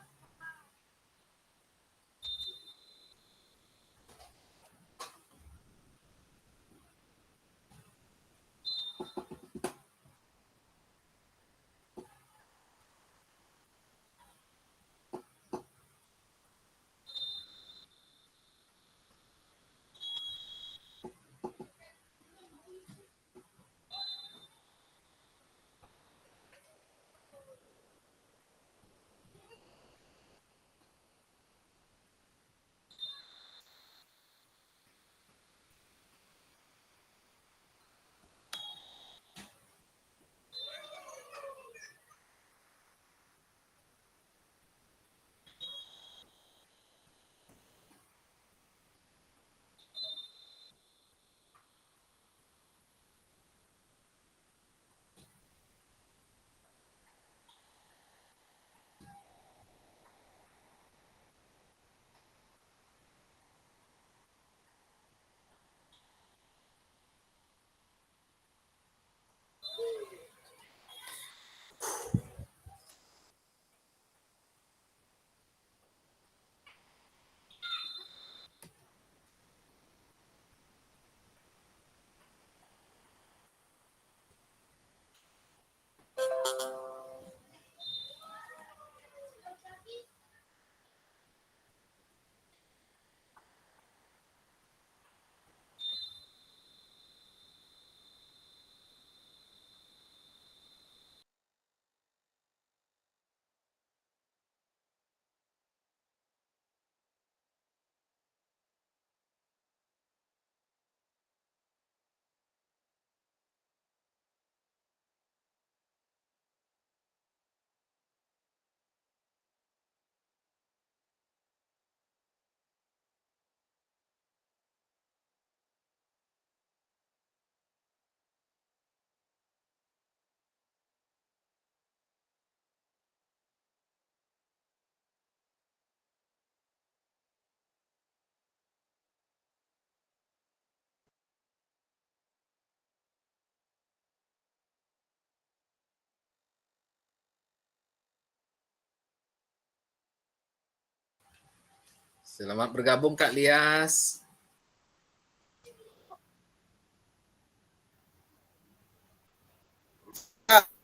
Selamat bergabung Kak Lias.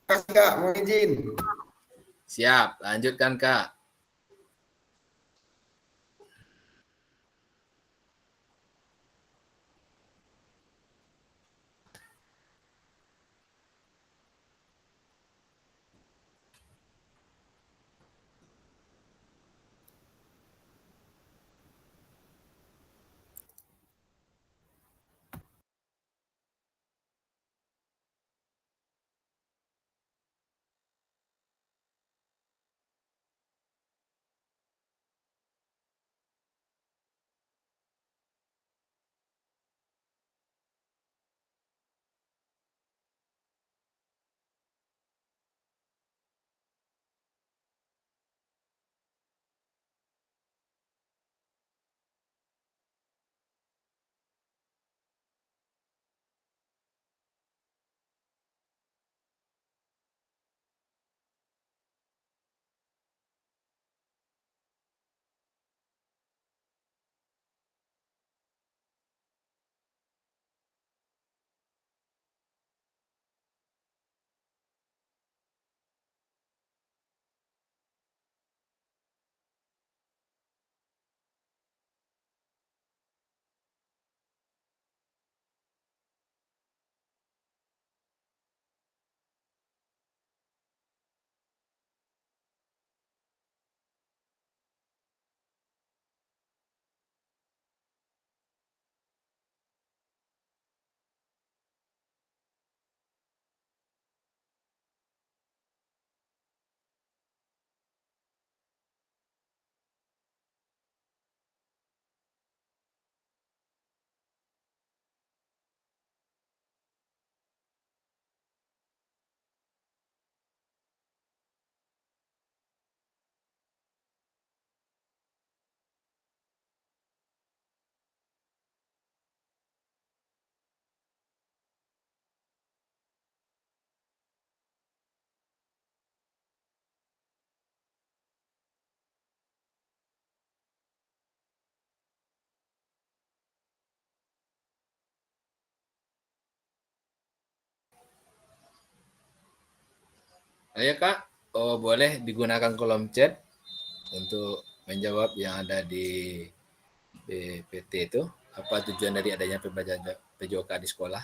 Kak, mau izin. Siap, lanjutkan Kak. Ayo Kak, boleh digunakan kolom chat untuk menjawab yang ada di BPT itu. Apa tujuan dari adanya pembelajaran PJOK di sekolah?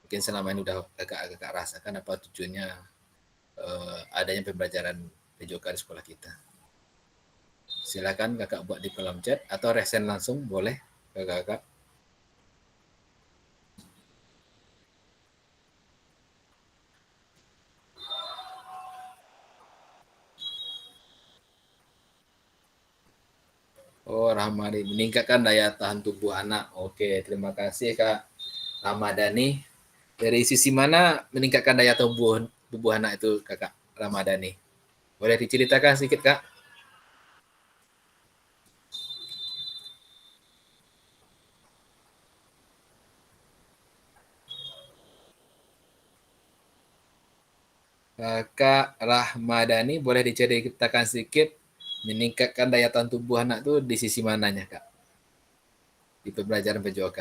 Mungkin selama ini udah kakak rasakan apa tujuannya adanya pembelajaran PJOK di sekolah kita. Silakan kakak buat di kolom chat atau resen langsung boleh kakak-kakak. Oh, Rahmadi, meningkatkan daya tahan tubuh anak. Oke, terima kasih Kak Ramadhani. Dari sisi mana meningkatkan daya tubuh anak itu Kakak Ramadhani? Boleh diceritakan sedikit Kak? Kakak Rahmadani, boleh diceritakan sedikit meningkatkan daya tahan tubuh anak itu di sisi mananya Kak? Di pembelajaran PJOK.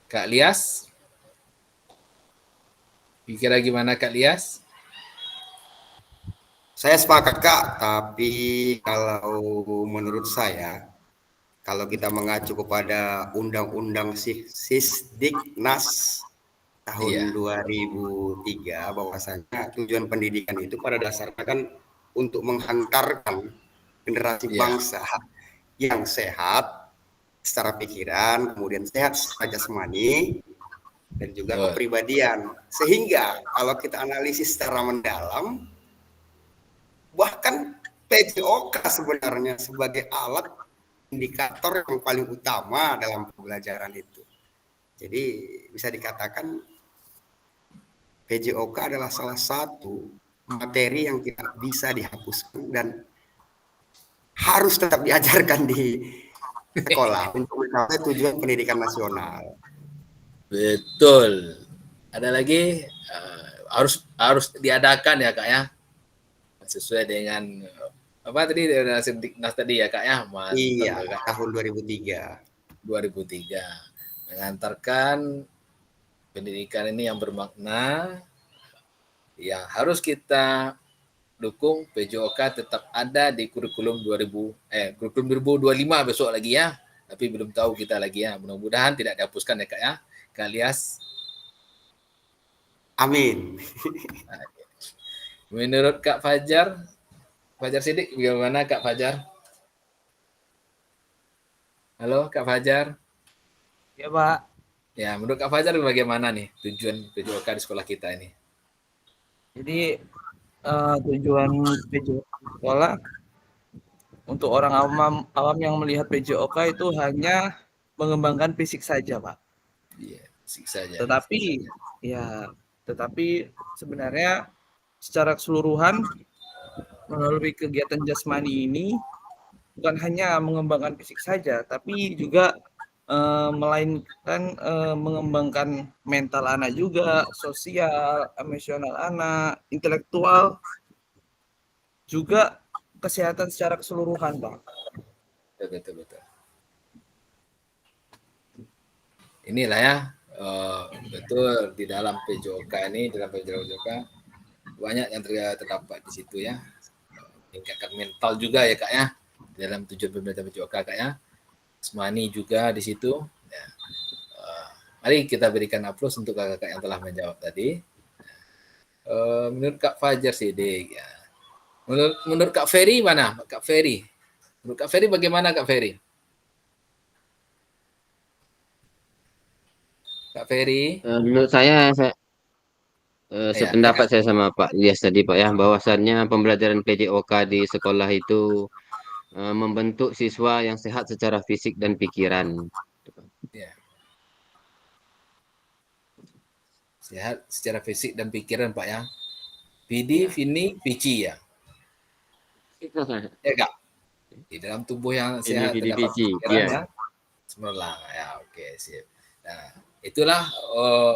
Kak Lias? Kira gimana Kak Lias? Saya sepakat Kak, tapi kalau menurut saya, kalau kita mengacu kepada Undang-Undang Sisdiknas tahun 2003, bahwasanya tujuan pendidikan itu pada dasarnya kan untuk menghantarkan generasi bangsa yang sehat secara pikiran, kemudian sehat secara jasmani, dan juga kepribadian. Sehingga kalau kita analisis secara mendalam, bahkan PJOK sebenarnya sebagai alat indikator yang paling utama dalam pembelajaran itu. Jadi bisa dikatakan PJOK adalah salah satu materi yang tidak bisa dihapuskan dan harus tetap diajarkan di sekolah untuk mencapai tujuan pendidikan nasional. Betul. Ada lagi harus diadakan ya Kak ya, sesuai dengan apa tadi Sisdiknas tadi ya Kak ya. Mantap, iya Kak. Tahun 2003 mengantarkan pendidikan ini yang bermakna yang harus kita dukung. PJOK tetap ada di kurikulum 2025 besok lagi ya, tapi belum tahu kita lagi ya, mudah-mudahan tidak dihapuskan ya Kak ya. Kak Lias, amin. Menurut Kak Fajar Sidik, bagaimana Kak Fajar? Halo Kak Fajar. Ya Pak. Ya, menurut Kak Fajar bagaimana nih tujuan PJOK di sekolah kita ini? Jadi tujuan PJOK sekolah untuk orang awam yang melihat PJOK itu hanya mengembangkan fisik saja, Pak. Iya, fisik saja. Tetapi sebenarnya secara keseluruhan melalui kegiatan jasmani ini bukan hanya mengembangkan fisik saja, tapi juga melainkan mengembangkan mental anak juga, sosial, emosional anak, intelektual, juga kesehatan secara keseluruhan, Pak. Betul. Inilah ya, betul di dalam PJOK ini, dalam PJOK banyak yang terdapat di situ ya. Meningkatkan mental juga ya Kak ya, dalam tujuan pembelajaran PJOK Kak ya. Jasmani juga di situ. Ya. Mari kita berikan aplaus untuk kakak-kakak yang telah menjawab tadi. Menurut Kak Fajar Sidik ya. Menurut Kak Ferry mana? Kak Ferry. Menurut Kak Ferry bagaimana Kak Ferry? Kak Ferry? Menurut saya sependapat saya sama Pak Lias tadi Pak ya, bahwasannya pembelajaran PJOK di sekolah itu membentuk siswa yang sehat secara fisik dan pikiran. Ya. Sehat secara fisik dan pikiran Pak ya. Vidi, Vini, Vici ya. Ya Kak. Di dalam tubuh yang sehat terdapat pikiran ya. Semelah ya, oke sip. Nah, itulah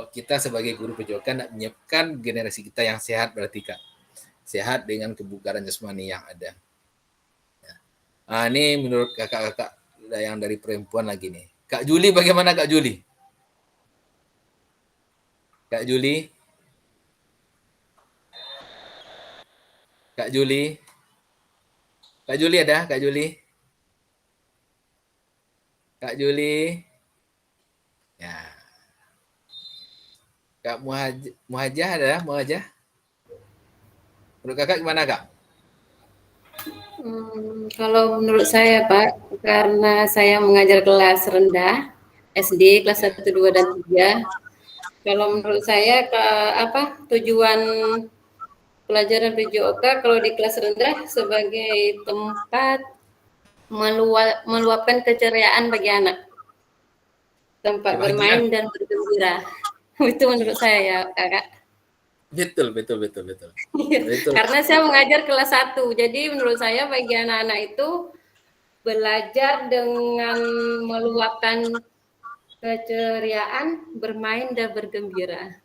kita sebagai guru PJOK nak menyiapkan generasi kita yang sehat berarti Kak. sehat dengan kebugaran jasmani yang ada. Ini menurut kakak-kakak yang dari perempuan lagi nih. Kak Juli, bagaimana Kak Juli? Kak Juli? Kak Juli? Kak Juli ada? Kak Juli? Kak Juli? Ya. Kak Muhajah ada? Muhajah? Menurut kakak gimana Kak? Kalau menurut saya Pak, karena saya mengajar kelas rendah, SD kelas 1, 2, dan 3, kalau menurut saya tujuan pelajaran PJOK kalau di kelas rendah sebagai tempat meluapkan keceriaan bagi anak, tempat bermain dan bergembira. Itu menurut saya ya kakak. Betul. Karena saya mengajar kelas 1, jadi menurut saya bagi anak-anak itu belajar dengan meluapkan keceriaan, bermain dan bergembira.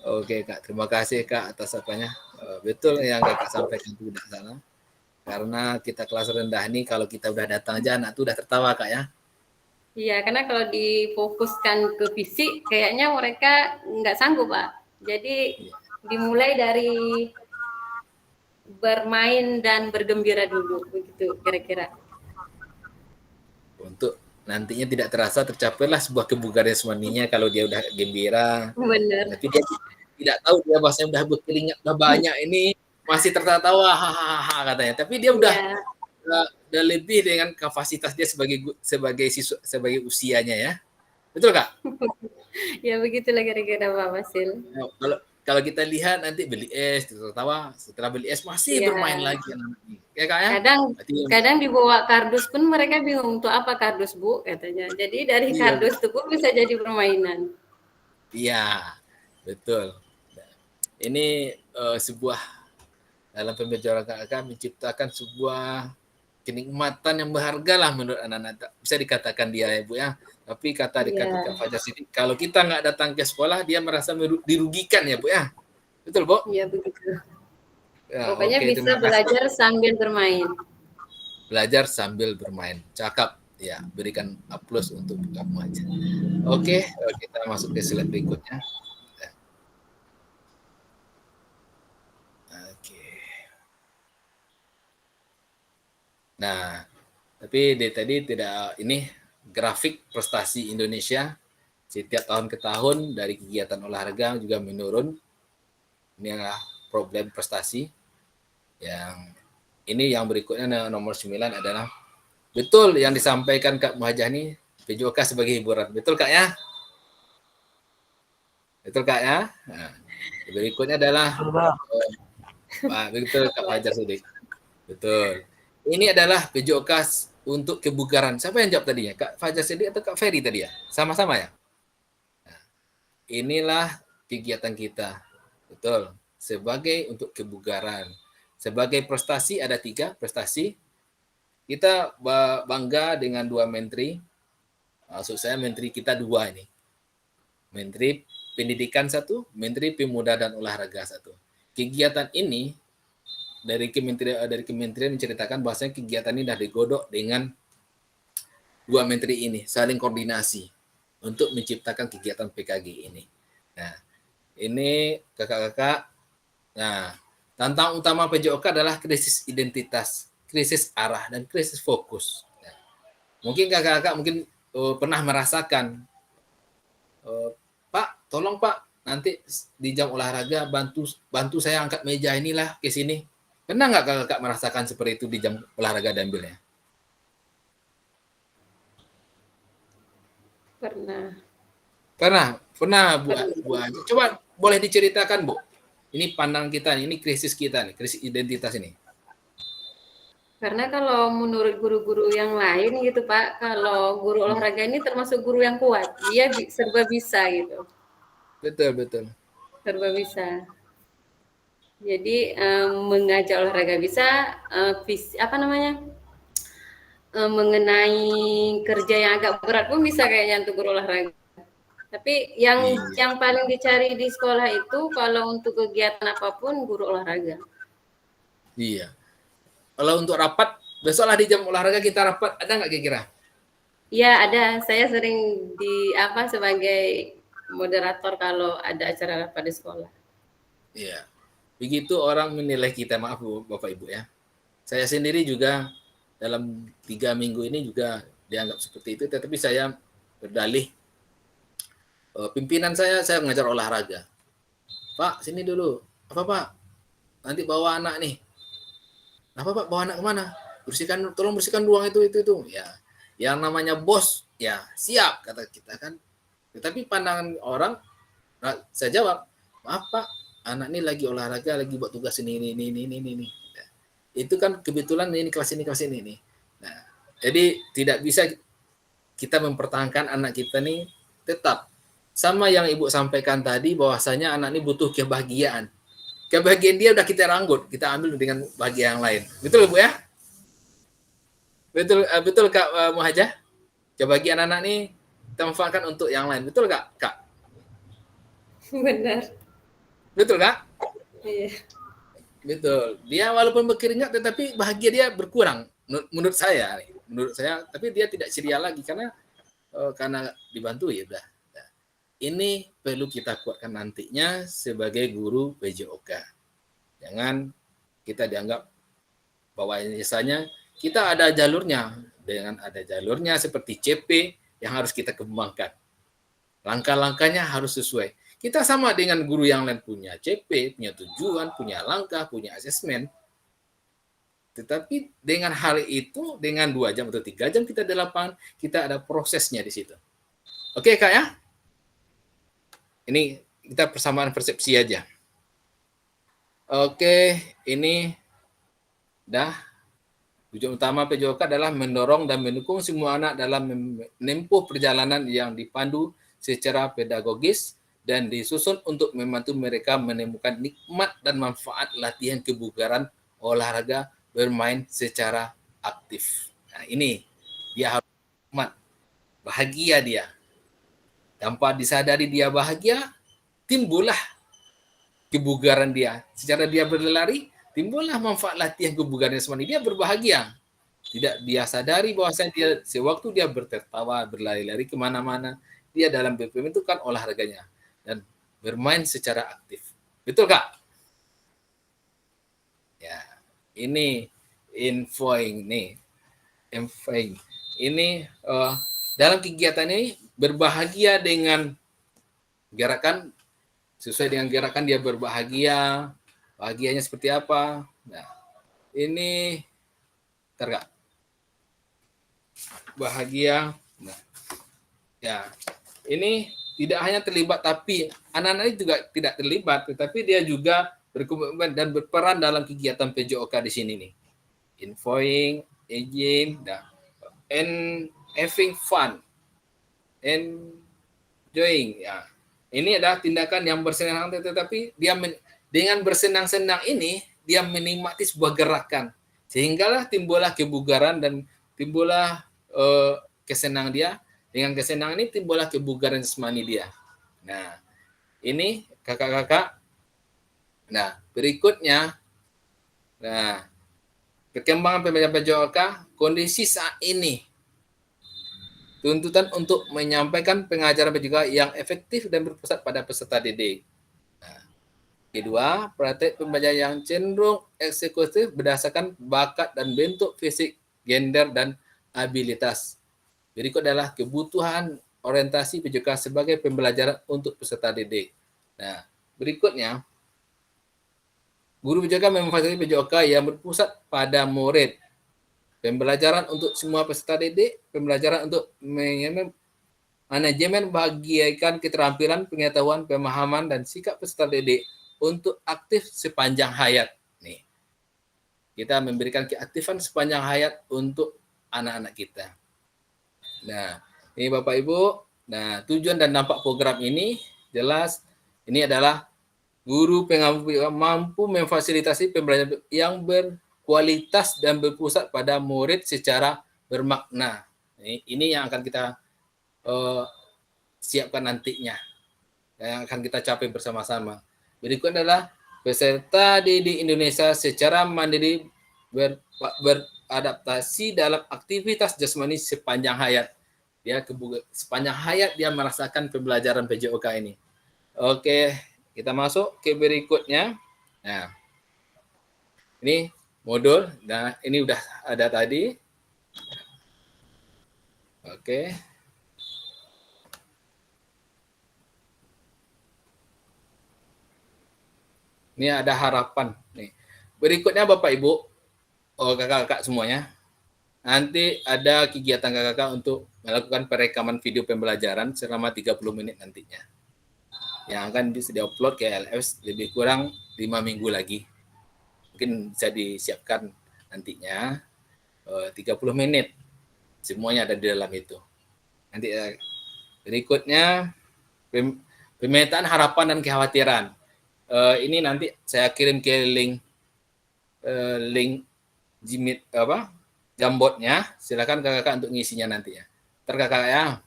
Oke Kak, terima kasih Kak atas apanya. Betul yang Kakak sampaikan itu tidak salah. Karena kita kelas rendah nih, kalau kita udah datang aja anak tuh udah tertawa Kak ya. Iya, karena kalau difokuskan ke fisik, kayaknya mereka nggak sanggup Pak. Jadi dimulai dari bermain dan bergembira dulu, begitu kira-kira. Untuk nantinya tidak terasa tercapailah sebuah kebugaran jasmaninya kalau dia udah gembira. Benar. Tapi dia tidak tahu dia bahasanya udah berkeringat udah banyak ini masih tertawa hahaha katanya. Tapi dia udah lebih dengan kapasitas dia sebagai siswa, sebagai usianya ya. Betul Kak? Ya begitulah kira-kira Pak Masil. Kalau kita lihat nanti beli es tertawa, setelah beli es masih bermain lagi anak-anak. Ya Kak ya? Kadang dibawa kardus pun mereka bingung untuk apa kardus Bu katanya. Jadi dari kardus itu pun bisa jadi permainan. Iya, betul. Ini sebuah dalam pembelajaran kakak menciptakan sebuah kenikmatan yang berharga lah menurut anak-anak. Bisa dikatakan dia ya Bu ya. Tapi kata Kak Fajar Siddiq, kalau kita nggak datang ke sekolah dia merasa dirugikan ya Bu ya. Betul Bu? Iya begitu. Ya, pokoknya bisa belajar sambil bermain. Belajar sambil bermain. Cakap. Ya, berikan aplaus untuk kamu aja. Oke, kita masuk ke slide berikutnya. Oke. Nah, tapi tadi tidak ini grafik prestasi Indonesia setiap tahun ke tahun dari kegiatan olahraga juga menurun. Ini adalah problem prestasi. Yang ini yang berikutnya nomor 9 adalah betul yang disampaikan Kak Muhajah ini PJOK sebagai hiburan. Betul Kak ya? Betul Kak ya? Nah, berikutnya adalah betul Kak Fajar Siddiq. Betul. Ini adalah PJOK untuk kebugaran. Siapa yang jawab tadinya? Kak Fajar Siddiq atau Kak Ferry tadi ya? Sama-sama ya? Nah, inilah kegiatan kita. Betul. Sebagai untuk kebugaran. Sebagai prestasi ada 3 prestasi. Kita bangga dengan 2 menteri. Maksud saya menteri kita 2 ini. Menteri Pendidikan 1, Menteri Pemuda dan Olahraga 1. Kegiatan ini dari kementerian menceritakan bahwasanya kegiatan ini sudah digodok dengan 2 menteri ini, saling koordinasi untuk menciptakan kegiatan PKG ini. Nah, ini kakak-kakak. Nah, tantangan utama PJOK adalah krisis identitas, krisis arah, dan krisis fokus. Nah, mungkin kakak-kakak pernah merasakan, Pak, tolong Pak, nanti di jam olahraga bantu saya angkat meja inilah ke sini. Pernah nggak kakak merasakan seperti itu di jam olahraga dumbbellnya? Pernah Bu. Coba boleh diceritakan Bu. Ini pandangan kita, ini krisis kita nih, krisis identitas ini. Karena kalau menurut guru-guru yang lain gitu Pak, kalau guru olahraga ini termasuk guru yang kuat, dia serba bisa gitu. Betul. Serba bisa. Jadi mengajar olahraga bisa, mengenai kerja yang agak berat pun bisa kayaknya untuk guru olahraga. Tapi yang Iya. yang paling dicari di sekolah itu kalau untuk kegiatan apapun guru olahraga. Iya. Kalau untuk rapat, besoklah di jam olahraga kita rapat, ada nggak kira-kira? Iya ada, saya sering sebagai moderator kalau ada acara rapat di sekolah. Iya. Begitu orang menilai kita, maaf Bu, Bapak Ibu ya. Saya sendiri juga dalam 3 minggu ini juga dianggap seperti itu, tetapi saya berdalih pimpinan saya mengajar olahraga. Pak, sini dulu. Apa Pak? Nanti bawa anak nih. Apa Pak, bawa anak kemana? Tolong bersihkan ruang itu. Ya, yang namanya bos, ya siap kata kita kan. Tetapi pandangan orang, saya jawab, maaf Pak, anak ini lagi olahraga, lagi buat tugas ini. Nah, itu kan kebetulan ini kelas ini nih. Nah, jadi tidak bisa kita mempertahankan anak kita nih tetap sama yang Ibu sampaikan tadi, bahwasanya anak ini butuh kebahagiaan. Kebahagiaan dia udah kita rangkut, kita ambil dengan bahagia yang lain. Betul Bu ya? Betul Kak Muhajah? Kebahagiaan anak ini kita manfaatkan untuk yang lain. Betul Kak? Benar. Betul Kak? Iya. Betul. Dia walaupun berkeringat tetapi bahagia dia berkurang menurut saya. Tapi dia tidak ceria lagi karena dibantu ya udah. Ini perlu kita kuatkan nantinya sebagai guru PJOK. Jangan kita dianggap bahwa biasanya kita ada jalurnya. Dengan ada jalurnya seperti CP yang harus kita kembangkan. Langkah-langkahnya harus sesuai. Kita sama dengan guru yang lain punya CP, punya tujuan, punya langkah, punya asesmen. Tetapi dengan hal itu, dengan 2 jam atau 3 jam kita di lapangan, kita ada prosesnya di situ. Oke Kak ya? Ini kita persamaan persepsi aja. Oke, ini dah. Tujuan utama PJOK adalah mendorong dan mendukung semua anak dalam menempuh perjalanan yang dipandu secara pedagogis dan disusun untuk membantu mereka menemukan nikmat dan manfaat latihan kebugaran olahraga bermain secara aktif. Nah, ini dia harus nikmat, bahagia dia. Tanpa disadari dia bahagia, timbullah kebugaran dia. Secara dia berlari, timbullah manfaat latihan kebugaran semuanya. Dia berbahagia. Tidak dia sadari bahwasanya dia sewaktu dia bertertawa, berlari-lari kemana-mana, dia dalam BPM itu kan olahraganya dan bermain secara aktif. Betul Kak? Ya, ini infoing nih. Ini dalam kegiatan ini berbahagia dengan gerakan, sesuai dengan gerakan dia berbahagia. Bahagianya seperti apa? Nah, ini Kak. Bahagia. Nah, ya, ini tidak hanya terlibat, tapi anak-anak ini juga tidak terlibat, tetapi dia juga berkomitmen dan berperan dalam kegiatan PJOK di sini nih. Infoing, aging, and having fun, enjoying. Ya, ini adalah tindakan yang bersenang-senang, tetapi dia dengan bersenang-senang ini dia menikmati sebuah gerakan, sehinggalah timbullah kebugaran dan timbullah kesenangan dia. Dengan kesenangan ini timbullah kebugaran jasmani dia. Nah, ini kakak-kakak. Nah, berikutnya, nah, perkembangan pembelajaran PJOK kondisi saat ini. Tuntutan untuk menyampaikan pengajaran PJOK yang efektif dan berpusat pada peserta didik. Nah, kedua, praktek pembelajaran yang cenderung eksekutif berdasarkan bakat dan bentuk fisik, gender, dan abilitas. Berikut adalah kebutuhan orientasi PJOK sebagai pembelajaran untuk peserta didik. Nah, berikutnya, guru PJOK memfasilitasi PJOK yang berpusat pada murid. Pembelajaran untuk semua peserta didik, pembelajaran untuk manajemen bagikan keterampilan, pengetahuan, pemahaman, dan sikap peserta didik untuk aktif sepanjang hayat. Nih, kita memberikan keaktifan sepanjang hayat untuk anak-anak kita. Nah, ini Bapak Ibu, nah tujuan dan dampak program ini jelas, ini adalah guru mampu memfasilitasi pembelajaran yang berkualitas dan berpusat pada murid secara bermakna. Ini yang akan kita siapkan nantinya yang akan kita capai bersama-sama. Berikut adalah peserta didik Indonesia secara mandiri beradaptasi dalam aktivitas jasmani sepanjang hayat. Sepanjang hayat dia merasakan pembelajaran PJOK ini. Oke, kita masuk ke berikutnya. Nah, ini modul. Nah, ini udah ada tadi. Oke. Ini ada harapan. Nih. Berikutnya Bapak Ibu, kakak-kakak semuanya. Nanti ada kegiatan kakak-kakak untuk melakukan perekaman video pembelajaran selama 30 menit nantinya. Yang akan bisa diupload ke LS lebih kurang 5 minggu lagi. Mungkin bisa disiapkan nantinya 30 menit. Semuanya ada di dalam itu. Nanti berikutnya pemetaan harapan dan kekhawatiran. Ini nanti saya kirim ke link Jimit Jambotnya. Silakan kakak untuk ngisinya nanti ya. Kakak ya.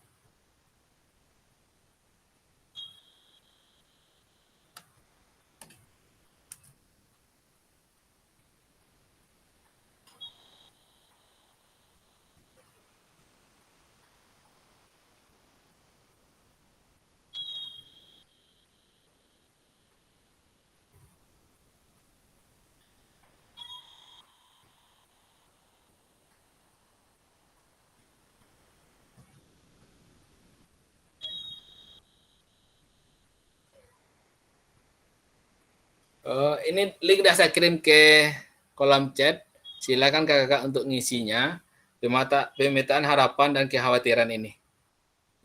Ini link udah saya kirim ke kolom chat. Silakan kakak untuk ngisinya. Pemetaan harapan dan kekhawatiran ini.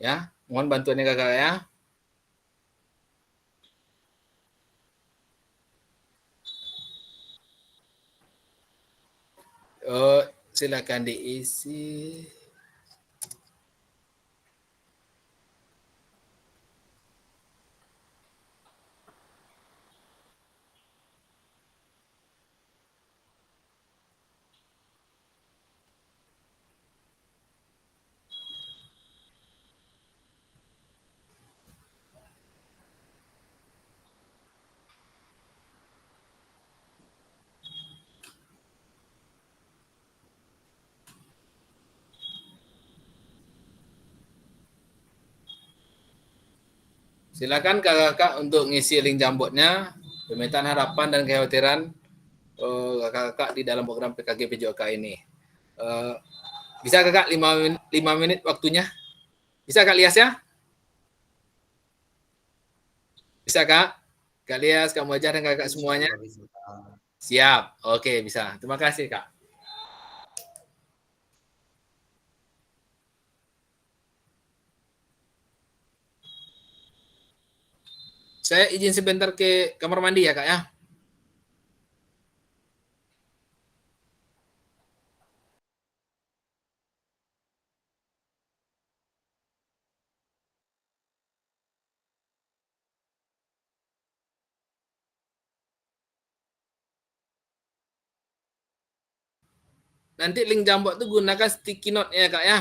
Ya, mohon bantuannya kakak ya. Silakan diisi. Silakan kakak-kakak untuk ngisi link Jambotnya, pemetaan harapan dan kekhawatiran kakak-kakak di dalam program PKG PJOK ini. Bisa kakak 5 menit waktunya? Bisa Kak Lias ya? Bisa Kak? Kak Lias, Kak Muajar dan kakak semuanya? Siap, oke bisa. Terima kasih Kak. Saya izin sebentar ke kamar mandi ya Kak ya. Nanti link Jambot itu gunakan sticky note ya Kak ya.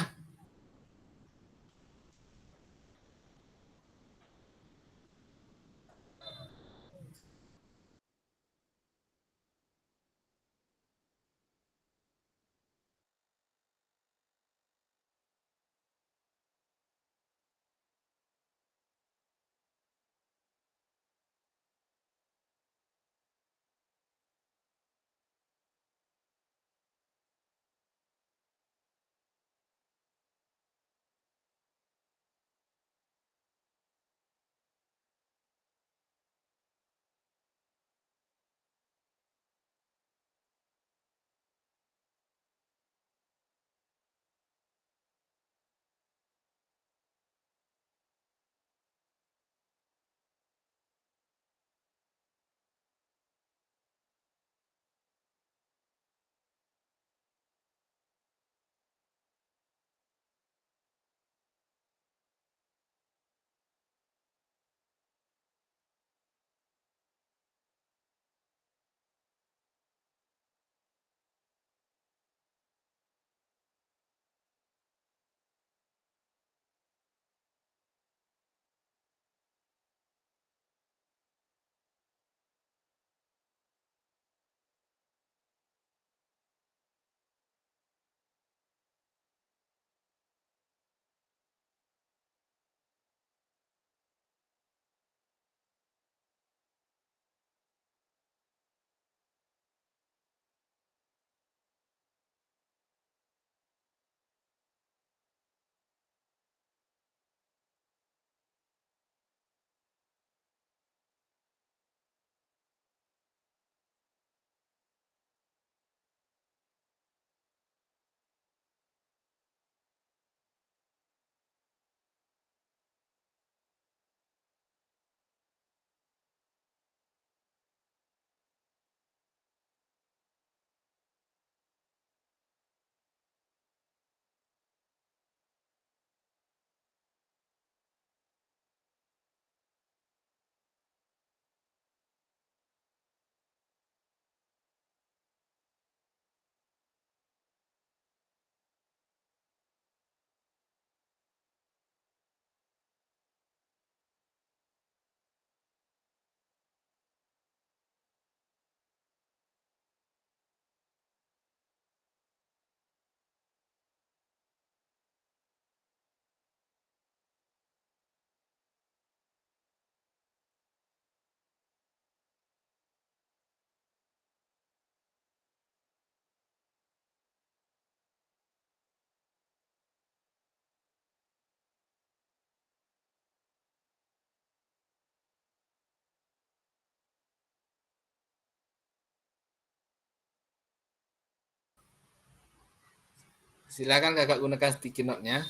silakan kakak gunakan sticky note-nya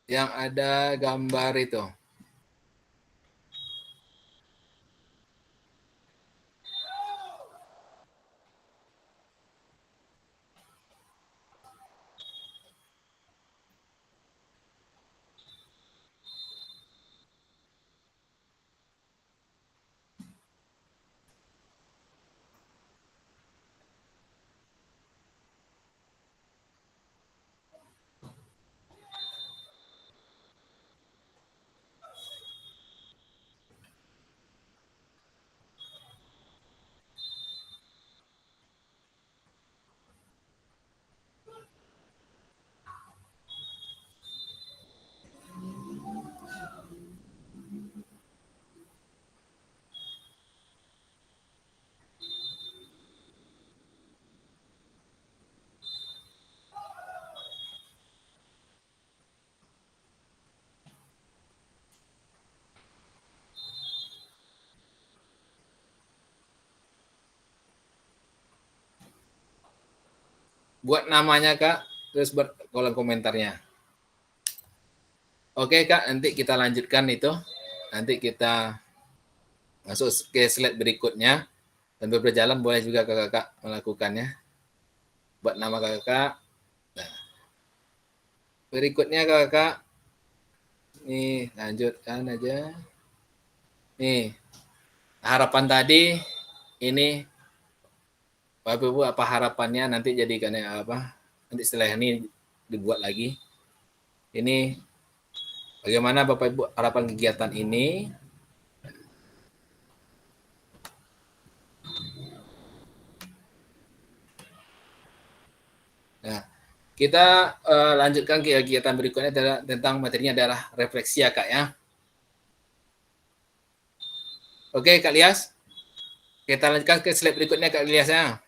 yang ada gambar itu. Buat namanya Kak, terus buat kolom komentarnya. Oke Kak, nanti kita lanjutkan itu. Nanti kita masuk ke slide berikutnya. Sambil berjalan boleh juga kakak melakukannya. Buat nama kakak. Nah, berikutnya kakak. Nih, lanjutkan aja. Nih, harapan tadi ini Bapak Ibu apa harapannya nanti jadikannya apa? Nanti setelah ini dibuat lagi. Ini bagaimana Bapak Ibu harapan kegiatan ini? Nah, kita lanjutkan kegiatan berikutnya adalah tentang materinya adalah refleksi ya Kak ya. Oke Kak Lias, kita lanjutkan ke slide berikutnya Kak Lias ya.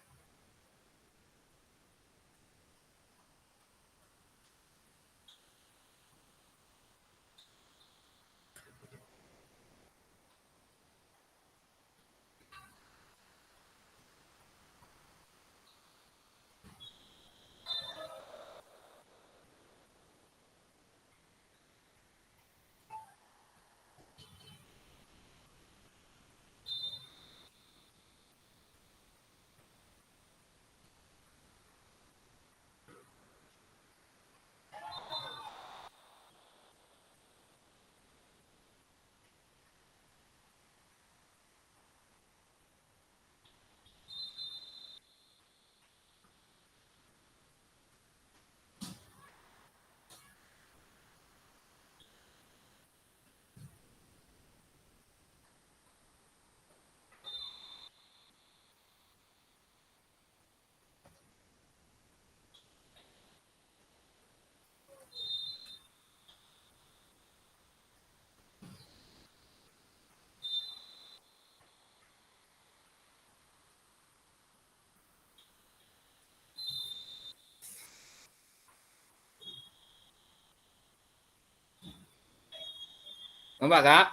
Nampak Kak?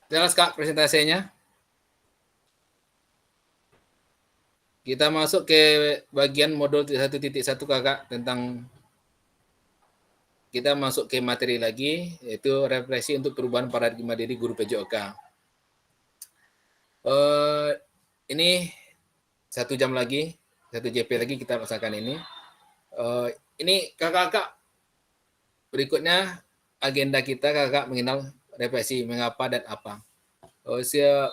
Jelas Kak presentasinya? Kita masuk ke bagian modul 1.1 Kakak tentang kita masuk ke materi lagi yaitu refleksi untuk perubahan paradigma diri guru PJOK. Ini 1 jam lagi, 1 JP lagi kita laksanakan ini. Ini kakak-kakak berikutnya agenda kita kakak mengenal refleksi mengapa dan apa.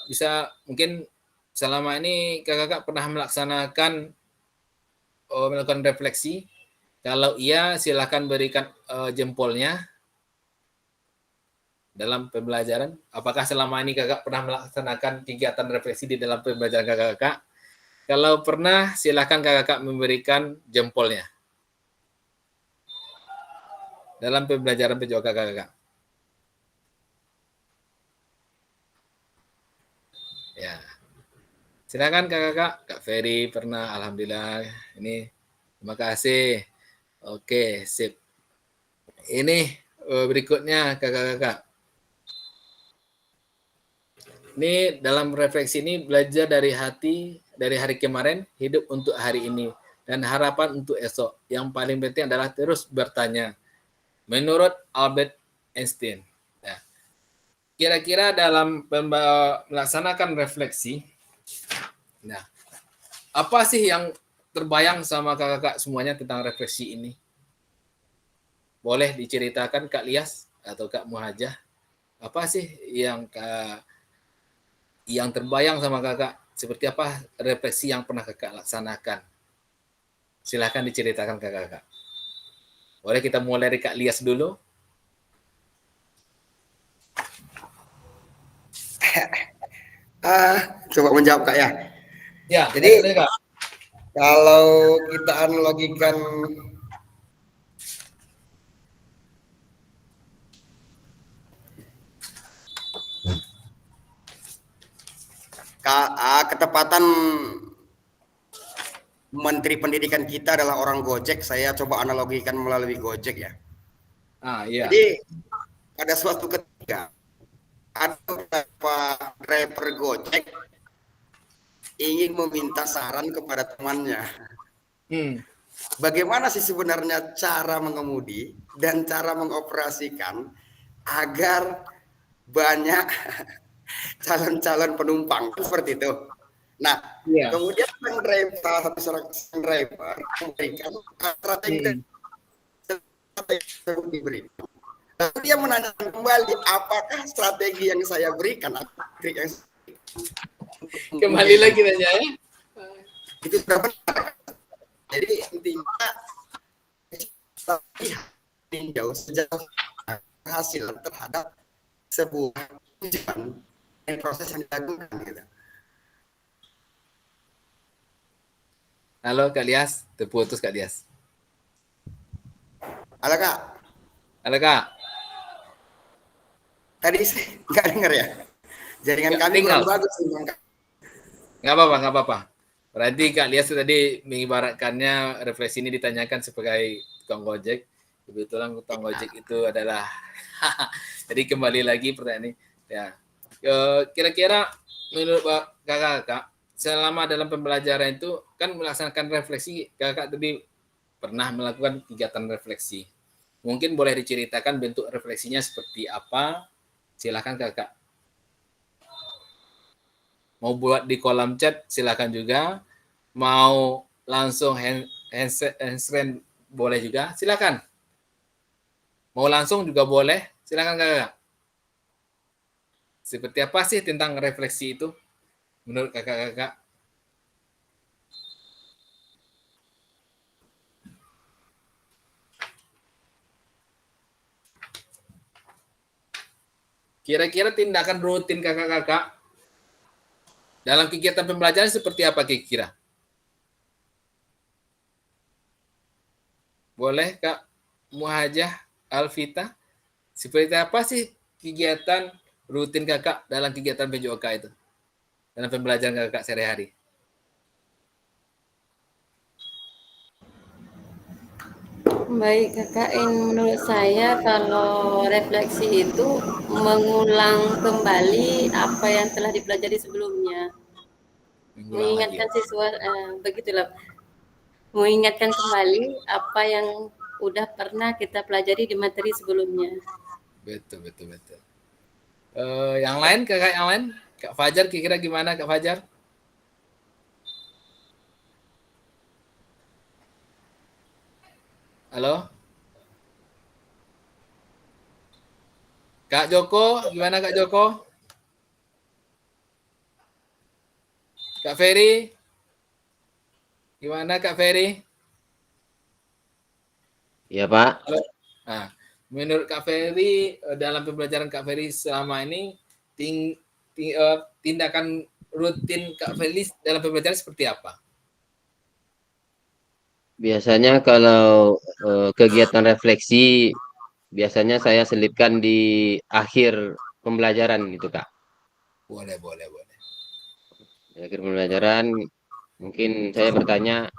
Bisa mungkin selama ini kakak pernah melaksanakan melakukan refleksi. Kalau iya silakan berikan jempolnya dalam pembelajaran. Apakah selama ini kakak pernah melaksanakan kegiatan refleksi di dalam pembelajaran kakak? Kalau pernah silakan kakak memberikan jempolnya dalam pembelajaran PJOK kakak. Ya, silakan kakak. Kak Ferry pernah, alhamdulillah. Ini terima kasih. Oke, sip. Ini berikutnya kakak-kakak. Ini dalam refleksi ini belajar dari hati dari hari kemarin, hidup untuk hari ini, dan harapan untuk esok. Yang paling penting adalah terus bertanya. Menurut Albert Einstein. Ya. Kira-kira dalam melaksanakan refleksi, nah, apa sih yang terbayang sama kakak-kakak semuanya tentang refleksi ini? Boleh diceritakan Kak Lias atau Kak Muhajah? Apa sih yang terbayang sama kakak? Seperti apa refleksi yang pernah kakak laksanakan? Silahkan diceritakan kakak-kakak. Boleh kita mulai dari Kak Lias dulu? Coba menjawab Kak ya. Ya, Jadi Kak. kalau kita analogikan ketepatan Menteri Pendidikan kita adalah orang Gojek, saya coba analogikan melalui Gojek ya. Iya. Jadi pada suatu ketika ada beberapa driver Gojek ingin meminta saran kepada temannya. Bagaimana sih sebenarnya cara mengemudi dan cara mengoperasikan agar banyak calon-calon penumpang seperti itu. Nah, kemudian sang driver memberikan strategi yang diberikan. Lalu dia menanyakan kembali, apakah strategi yang saya berikan kembali lagi nanya ya? Itu sudah benar. Jadi intinya sejauh hasil terhadap sebuah tujuan dan proses yang dilakukan gitu. Halo Kak Lias, terputus Kak Lias. Halo Kak. Halo Kak. Tadi saya nggak dengar ya. Jaringan kami kurang bagus. Nggak apa-apa. Berarti Kak Lias tadi mengibaratkannya refleksi ini ditanyakan sebagai tukang Gojek. Kebetulan tukang Gojek itu adalah jadi kembali lagi pertanyaan ini. Ya. Kira-kira menurut kakak selama dalam pembelajaran itu kan melaksanakan refleksi, kakak tadi pernah melakukan kegiatan refleksi. Mungkin boleh diceritakan bentuk refleksinya seperti apa? Silakan kakak. Mau buat di kolom chat silakan juga. Mau langsung handsfree boleh juga, silakan. Mau langsung juga boleh, silakan kakak. Seperti apa sih tentang refleksi itu menurut kakak-kakak? Kira-kira tindakan rutin kakak-kakak dalam kegiatan pembelajaran seperti apa kira-kira? Boleh Kak Muhajah Alvita? Seperti apa sih kegiatan rutin kakak dalam kegiatan PJOK itu? Dalam pembelajaran kakak sehari-hari? Baik kakak, menurut saya kalau refleksi itu mengulang kembali apa yang telah dipelajari sebelumnya, mengingatkan siswa, begitulah, mengingatkan kembali apa yang udah pernah kita pelajari di materi sebelumnya. Betul. Yang lain kakak yang lain, Kak Fajar kira-kira gimana Kak Fajar? Halo? Kak Joko, gimana Kak Joko? Kak Ferry? Gimana Kak Ferry? Iya Pak. Halo? Nah, menurut Kak Ferry, dalam pembelajaran Kak Ferry selama ini, tindakan rutin Kak Ferry dalam pembelajaran seperti apa? Biasanya kalau kegiatan refleksi, biasanya saya selipkan di akhir pembelajaran gitu Kak. Boleh. Di akhir pembelajaran, mungkin saya bertanya,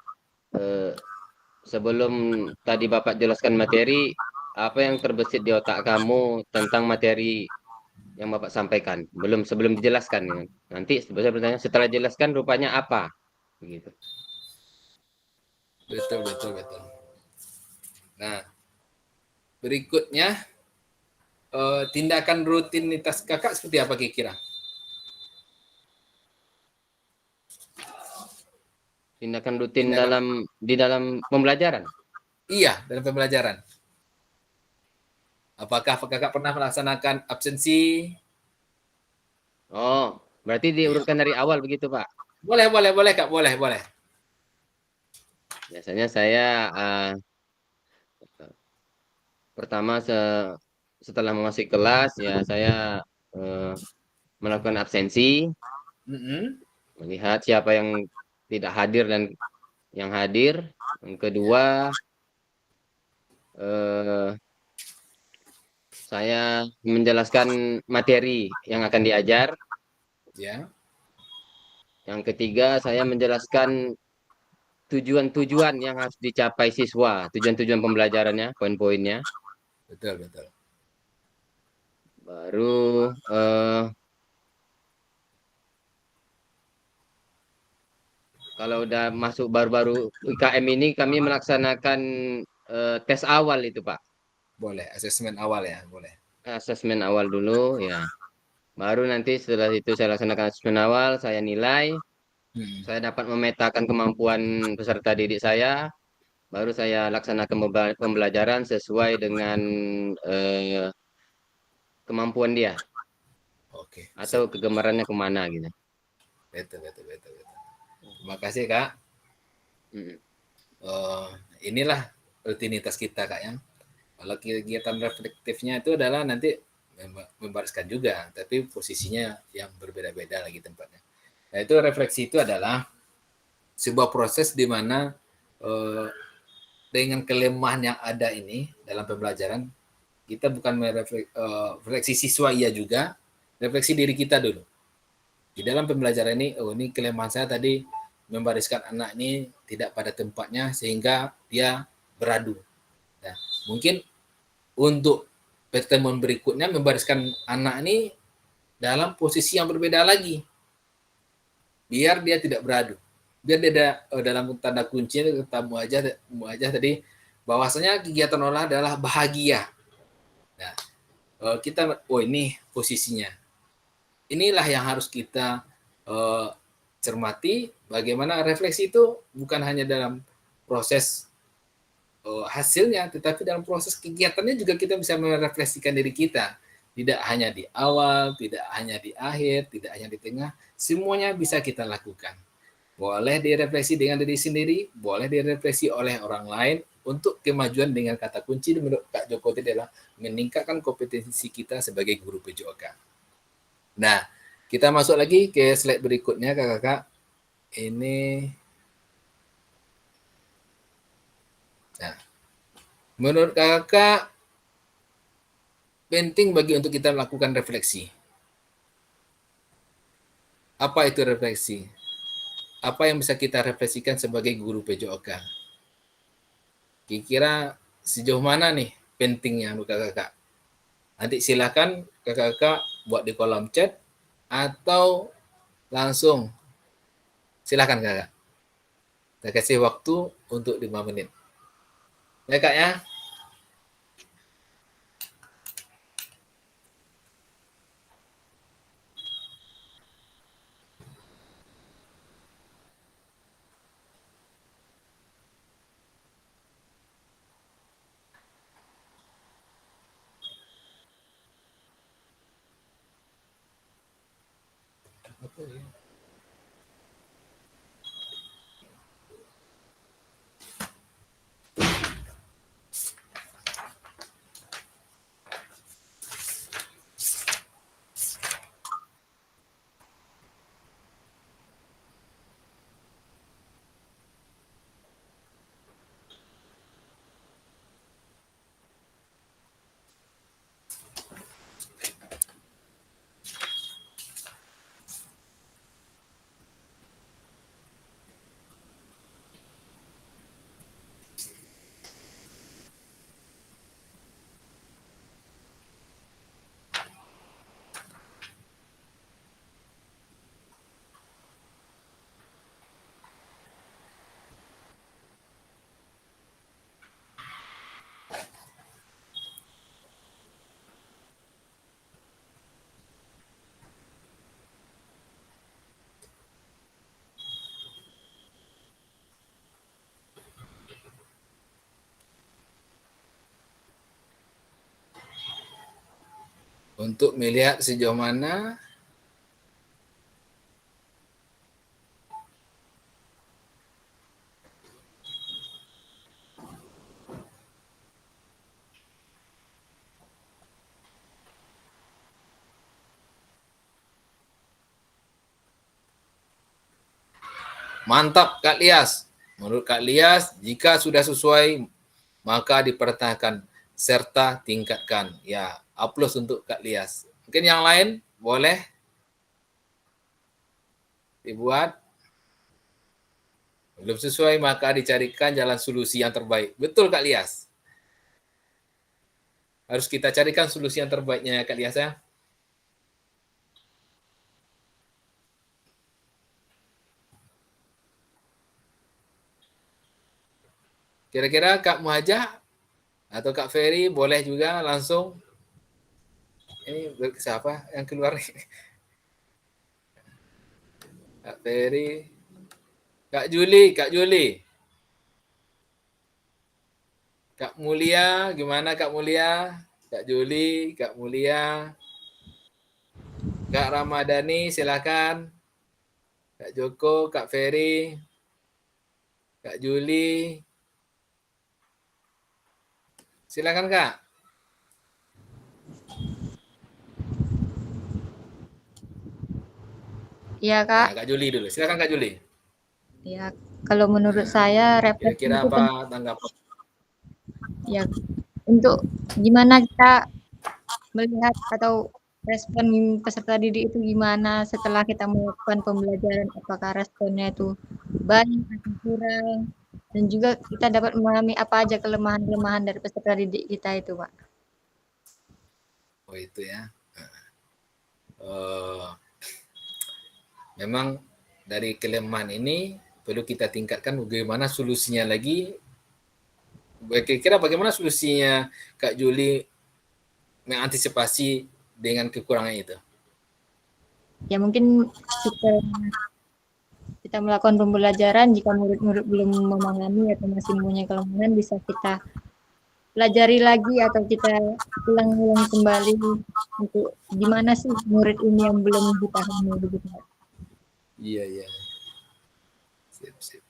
sebelum tadi Bapak jelaskan materi, apa yang terbesit di otak kamu tentang materi yang Bapak sampaikan? Sebelum dijelaskan. Nanti saya bertanya, setelah jelaskan rupanya apa? begitu. Betul, betul, betul. Nah, berikutnya tindakan rutinitas kakak seperti apa kira-kira? Tindakan rutin Tindakan- di dalam pembelajaran. Iya, dalam pembelajaran. Apakah kakak pernah melaksanakan absensi? Oh, berarti diurutkan dari awal begitu, Pak. Boleh, boleh, boleh Kak, boleh, boleh. Biasanya saya pertama setelah memasuki kelas ya saya melakukan absensi, Mm-mm. melihat siapa yang tidak hadir dan yang hadir. Yang kedua, eh, saya menjelaskan materi yang akan diajar. Ya, Yang ketiga, saya menjelaskan tujuan-tujuan yang harus dicapai siswa, tujuan-tujuan pembelajarannya, poin-poinnya. betul, betul. Baru kalau udah masuk baru-baru IKM ini kami melaksanakan tes awal itu, Pak. Boleh, asesmen awal ya, boleh. Asesmen awal dulu ya. Baru nanti setelah itu saya laksanakan asesmen awal, saya nilai, Hmm. saya dapat memetakan kemampuan peserta didik saya, baru saya laksanakan pembelajaran sesuai dengan kemampuan dia Oke, atau sip. kegemarannya kemana gitu. Betul, betul, betul, betul. Terima kasih Kak. Mm. Inilah rutinitas kita Kak ya. Kalau kegiatan reflektifnya itu adalah nanti membariskan juga, tapi posisinya yang berbeda-beda lagi tempatnya. Nah itu refleksi itu adalah sebuah proses di mana dengan kelemahan yang ada ini dalam pembelajaran, kita bukan refleksi siswa iya juga, refleksi diri kita dulu. Di dalam pembelajaran ini, oh ini kelemahan saya tadi membariskan anak ini tidak pada tempatnya sehingga dia beradu. Nah, mungkin untuk pertemuan berikutnya membariskan anak ini dalam posisi yang berbeda lagi. Biar dia tidak beradu. Biar dia ada dalam tanda kunci ketemu aja tadi bahwasanya kegiatan olah adalah bahagia. Nah, kita ini posisinya. Inilah yang harus kita cermati bagaimana refleksi itu bukan hanya dalam proses hasilnya, tetapi dalam proses kegiatannya juga kita bisa merefleksikan diri kita. Tidak hanya di awal, tidak hanya di akhir, tidak hanya di tengah, semuanya bisa kita lakukan. Boleh direfleksi dengan diri sendiri, boleh direfleksi oleh orang lain untuk kemajuan dengan kata kunci menurut Kak Joko itu adalah meningkatkan kompetensi kita sebagai guru PJOK. Nah, kita masuk lagi ke slide berikutnya Kakak. Ini nah, menurut Kakak penting bagi untuk kita melakukan refleksi. Apa itu refleksi? Apa yang bisa kita refleksikan sebagai guru PJOK? Kira-kira sejauh mana nih pentingnya untuk kakak? Nanti silakan kakak buat di kolom chat atau langsung silakan kakak. Saya kasih waktu untuk 5 menit. Ya kak ya. untuk melihat sejauh mana mantap Kak Lias. Menurut Kak Lias, jika sudah sesuai maka dipertahankan serta tingkatkan. Ya, aplaus untuk Kak Lias. Mungkin yang lain boleh dibuat. Belum sesuai maka dicarikan jalan solusi yang terbaik. Betul Kak Lias. Harus kita carikan solusi yang terbaiknya Kak Lias ya. Kira-kira Kak Muhajah atau Kak Ferry boleh juga langsung. Ini siapa yang keluar? Kak Ferry. Kak Juli. Kak Mulia, gimana Kak Mulia? Kak Juli, Kak Mulia. Kak Ramadhani, silakan. Kak Joko, Kak Ferry, Kak Juli. Silakan Kak. Iya Kak. Nah, Kak Juli dulu. Silakan Kak Juli. Ya, kalau menurut saya refleksi Kira-kira itu apa tanggapan? ya untuk gimana kita melihat atau respon peserta didik itu gimana setelah kita melakukan pembelajaran, apakah responnya itu baik atau kurang, dan juga kita dapat memahami apa aja kelemahan-kelemahan dari peserta didik kita itu Pak. Oh itu ya. Memang dari kelemahan ini perlu kita tingkatkan bagaimana solusinya lagi. Kira-kira bagaimana solusinya Kak Juli mengantisipasi dengan kekurangan itu? Ya mungkin kita melakukan pembelajaran, jika murid-murid belum memahami atau masih mempunyai kelemahan, bisa kita pelajari lagi atau kita ulang-ulang kembali untuk gimana sih murid ini yang belum dipahami begitu. Iya. Sip.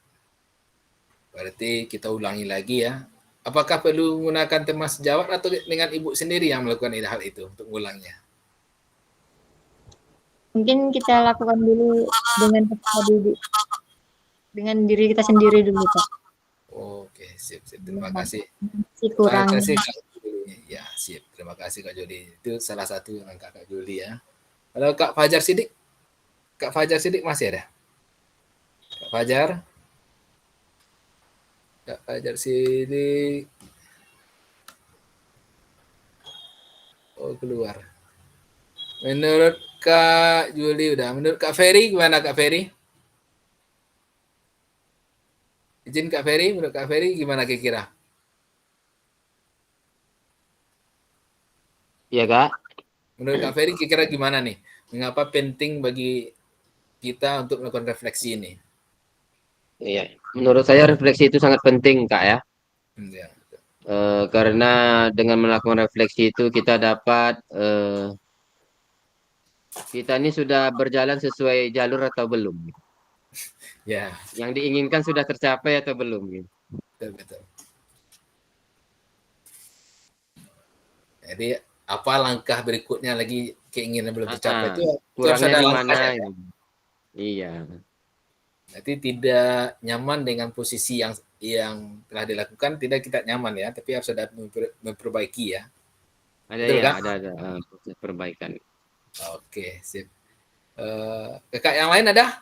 Berarti kita ulangi lagi ya. Apakah perlu menggunakan tema sejawat atau dengan ibu sendiri yang melakukan hal itu untuk ulangnya? Mungkin kita lakukan dulu dengan peserta didik, dengan diri kita sendiri dulu Pak. Oke, sip. Terima kasih. Kurang. Terima kasih Kak Juli. Ya, sip. Terima kasih Kak Juli. Itu salah satu langkah Kak Juli ya. Kalau Kak Fajar Sidik masih ada? Kak Fajar Sidik. Oh, keluar. Menurut Kak Juli udah. Menurut Kak Ferry gimana Kak Ferry? Izin Kak Ferry, menurut Kak Ferry gimana kira-kira? Iya Kak. Menurut Kak Ferry kira-kira gimana nih? Mengapa penting bagi kita untuk melakukan refleksi ini? Iya. Menurut saya refleksi itu sangat penting Kak ya. Ya. Karena dengan melakukan refleksi itu kita dapat kita ini sudah berjalan sesuai jalur atau belum. Ya. Yang diinginkan sudah tercapai atau belum. Betul. Jadi apa langkah berikutnya lagi keinginan belum tercapai itu kurangnya di mana? Iya. Berarti tidak nyaman dengan posisi yang telah dilakukan, tidak kita nyaman ya, tapi harus ada memperbaiki ya. Ada proses perbaikan. Oke, sip. Kakak yang lain ada?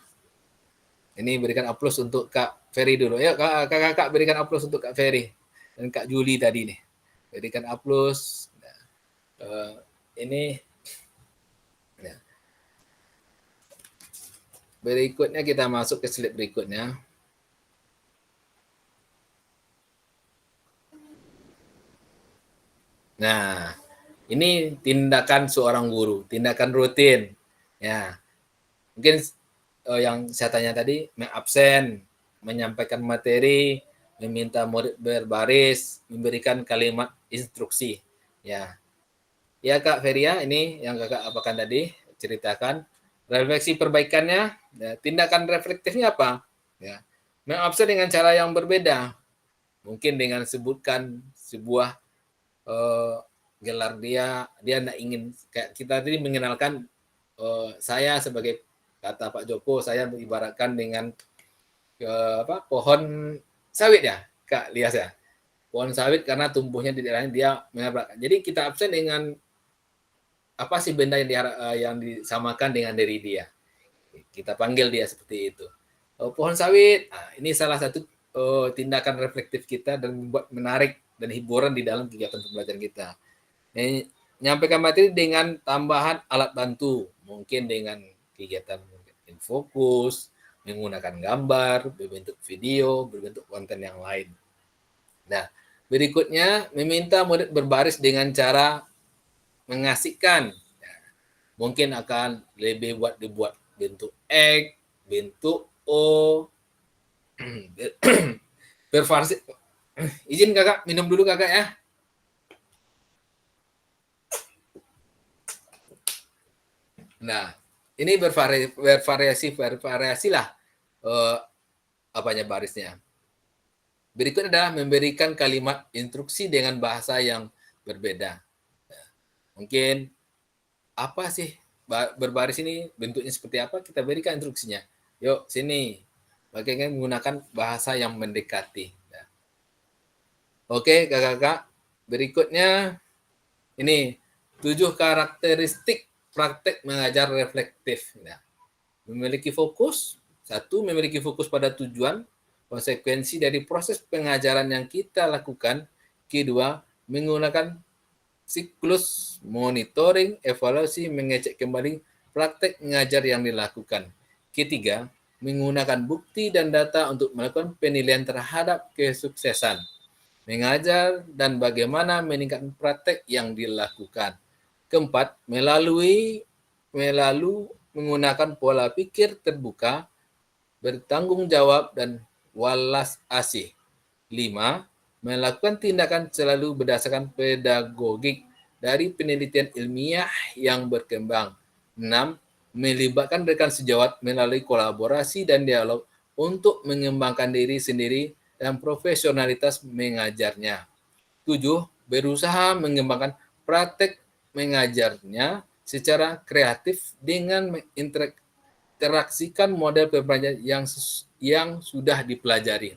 Ini berikan aplaus untuk Kak Ferry dulu. Ya, kakak berikan aplaus untuk Kak Ferry dan Kak Juli tadi nih. Berikan aplaus. Ini ya. Berikutnya kita masuk ke slide berikutnya. Nah, ini tindakan seorang guru, tindakan rutin. Ya, mungkin yang saya tanya tadi, mengabsen, menyampaikan materi, meminta murid berbaris, memberikan kalimat instruksi. Ya, Ya Kak Feria, ini yang Kakak apakan tadi ceritakan. Refleksi perbaikannya, ya, tindakan reflektifnya apa? Ya, mengobserv dengan cara yang berbeda. Mungkin dengan sebutkan sebuah gelar dia tidak ingin, kayak kita tadi mengenalkan saya sebagai kata Pak Joko, saya mengibaratkan dengan pohon sawit ya, Kak Lias ya. Pohon sawit karena tumbuhnya di daerahnya dia menabrak. Jadi kita absen dengan apa sih benda yang disamakan dengan diri dia. Kita panggil dia seperti itu. Pohon sawit, ini salah satu tindakan reflektif kita dan membuat menarik dan hiburan di dalam kegiatan pembelajaran kita. Menyampaikan materi dengan tambahan alat bantu, mungkin dengan kegiatan fokus, menggunakan gambar, berbentuk video, berbentuk konten yang lain. Nah, berikutnya meminta murid berbaris dengan cara mengasihkan. Mungkin akan lebih dibuat bentuk X, bentuk O, bervariasi. Izin kakak, minum dulu kakak ya. Nah, ini bervariasi lah apanya barisnya. Berikut adalah memberikan kalimat instruksi dengan bahasa yang berbeda. Mungkin apa sih berbaris ini, bentuknya seperti apa, kita berikan instruksinya. Yuk, sini. Bagaimana menggunakan bahasa yang mendekati. Oke, kakak-kakak. Berikutnya, ini 7 karakteristik praktek mengajar reflektif. Nah, memiliki fokus. 1, memiliki fokus pada tujuan, konsekuensi dari proses pengajaran yang kita lakukan. Kedua, menggunakan siklus monitoring, evaluasi, mengecek kembali praktek mengajar yang dilakukan. Ketiga, menggunakan bukti dan data untuk melakukan penilaian terhadap kesuksesan mengajar dan bagaimana meningkatkan praktek yang dilakukan. Keempat, melalui menggunakan pola pikir terbuka, bertanggung jawab, dan walas asih. 5, melakukan tindakan selalu berdasarkan pedagogik dari penelitian ilmiah yang berkembang. 6, melibatkan rekan sejawat melalui kolaborasi dan dialog untuk mengembangkan diri sendiri dan profesionalitas mengajarnya. 7, berusaha mengembangkan praktek mengajarnya secara kreatif dengan menginteraksikan model pembelajaran yang sudah dipelajari.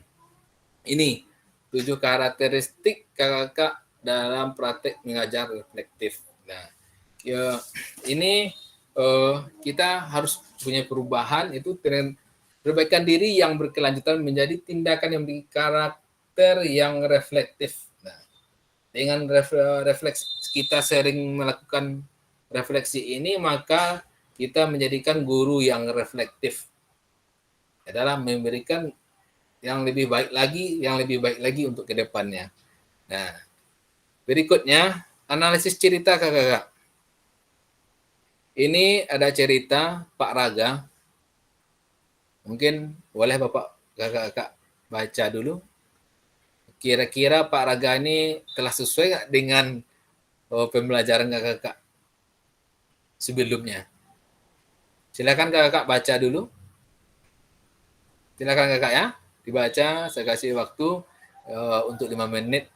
Ini 7 karakteristik kakak dalam praktek mengajar reflektif. Nah, ya, ini kita harus punya perubahan, itu perbaikan diri yang berkelanjutan menjadi tindakan yang memiliki karakter yang reflektif. Nah, dengan refleks kita sering melakukan refleksi ini, maka kita menjadikan guru yang reflektif adalah memberikan yang lebih baik lagi untuk kedepannya. Nah, berikutnya analisis cerita kakak. Ini ada cerita Pak Raga. Mungkin boleh Bapak kakak baca dulu. Kira-kira Pak Raga ini telah sesuai nggak dengan pembelajaran kakak sebelumnya? Silakan kakak baca dulu. Silakan kakak ya, dibaca. Saya kasih waktu untuk 5 menit.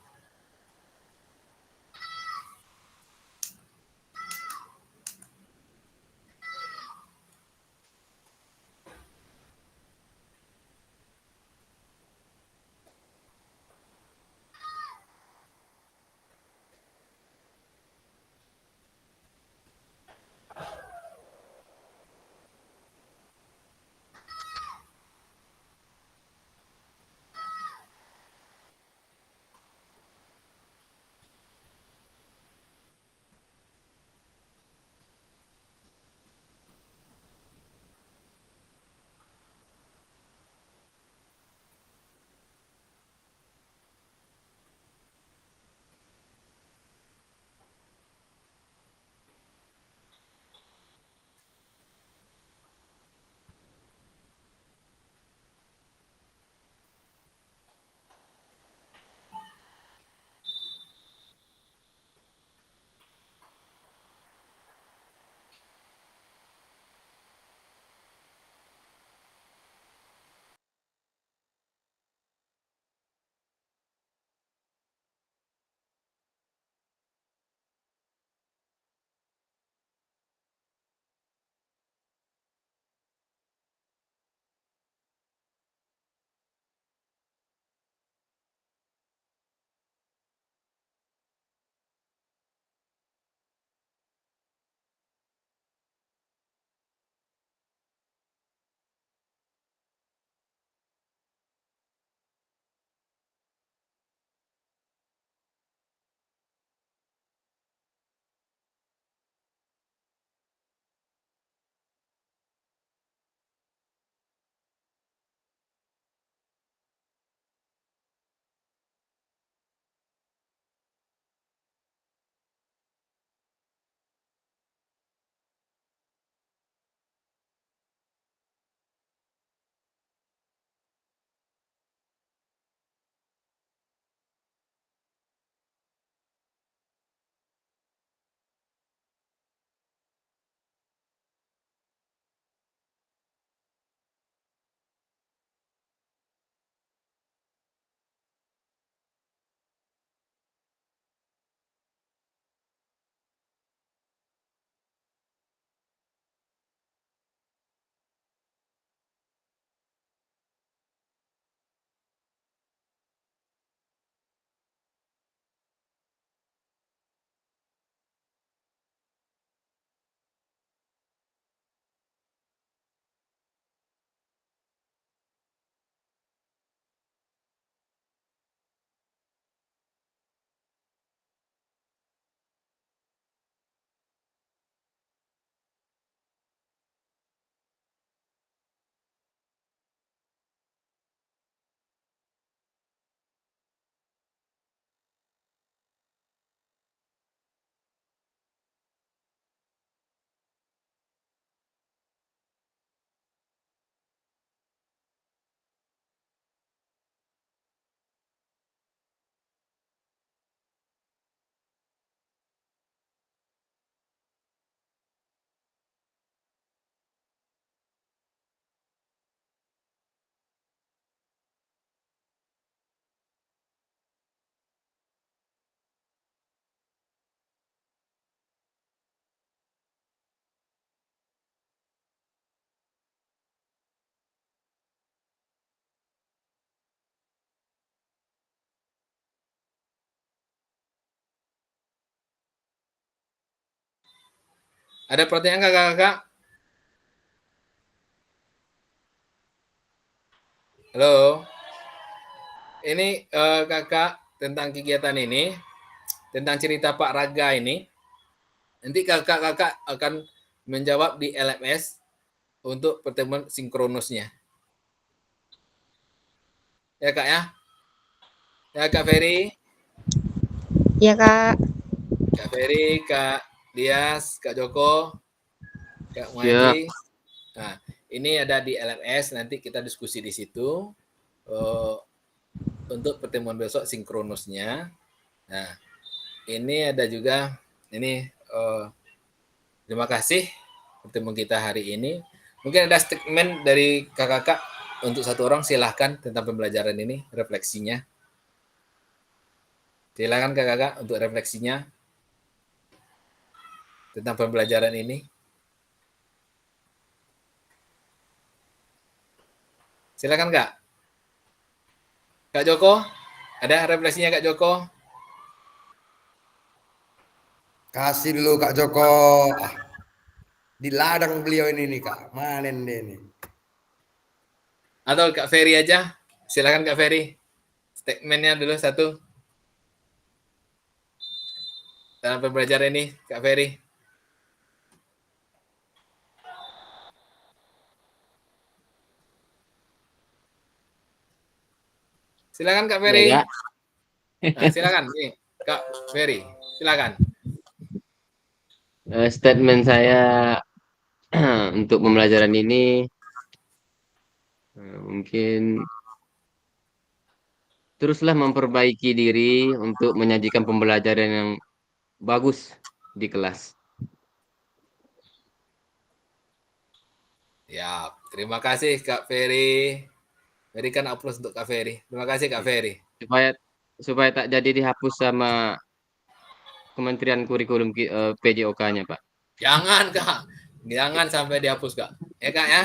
Ada pertanyaan kakak-kakak? Halo. Ini kakak tentang kegiatan ini, tentang cerita Pak Raga ini. Nanti kakak-kakak akan menjawab di LMS untuk pertemuan sinkronusnya. Ya Kak ya? Ya Kak Ferry? Ya Kak. Kak Ferry, Kak Dias, Kak Joko, Kak Siap. Muhaji. Nah, ini ada di LMS, nanti kita diskusi di situ untuk pertemuan besok sinkronusnya. Nah, ini ada juga, ini terima kasih pertemuan kita hari ini. Mungkin ada statement dari kakak-kakak untuk satu orang, silahkan tentang pembelajaran ini, refleksinya. Silakan kakak-kakak untuk refleksinya tentang pembelajaran ini. Silakan Kak. Kak Joko, ada refleksinya Kak Joko? Kasih dulu Kak Joko. Di ladang beliau ini nih Kak. Manen deh nih. Atau Kak Ferry aja? Silakan Kak Ferry. Statementnya dulu satu. Dalam pembelajaran ini, Kak Ferry. Silakan Kak Ferry. Ya, Nah, silakan nih, Kak Ferry. Silakan. Statement saya untuk pembelajaran ini mungkin teruslah memperbaiki diri untuk menyajikan pembelajaran yang bagus di kelas. Ya, terima kasih Kak Ferry. Berikan aplaus untuk Kak Ferry. Terima kasih Kak Ferry. Supaya tak jadi dihapus sama Kementerian Kurikulum PJOK-nya, Pak. Jangan Kak. Jangan sampai dihapus Kak. Ya Kak ya.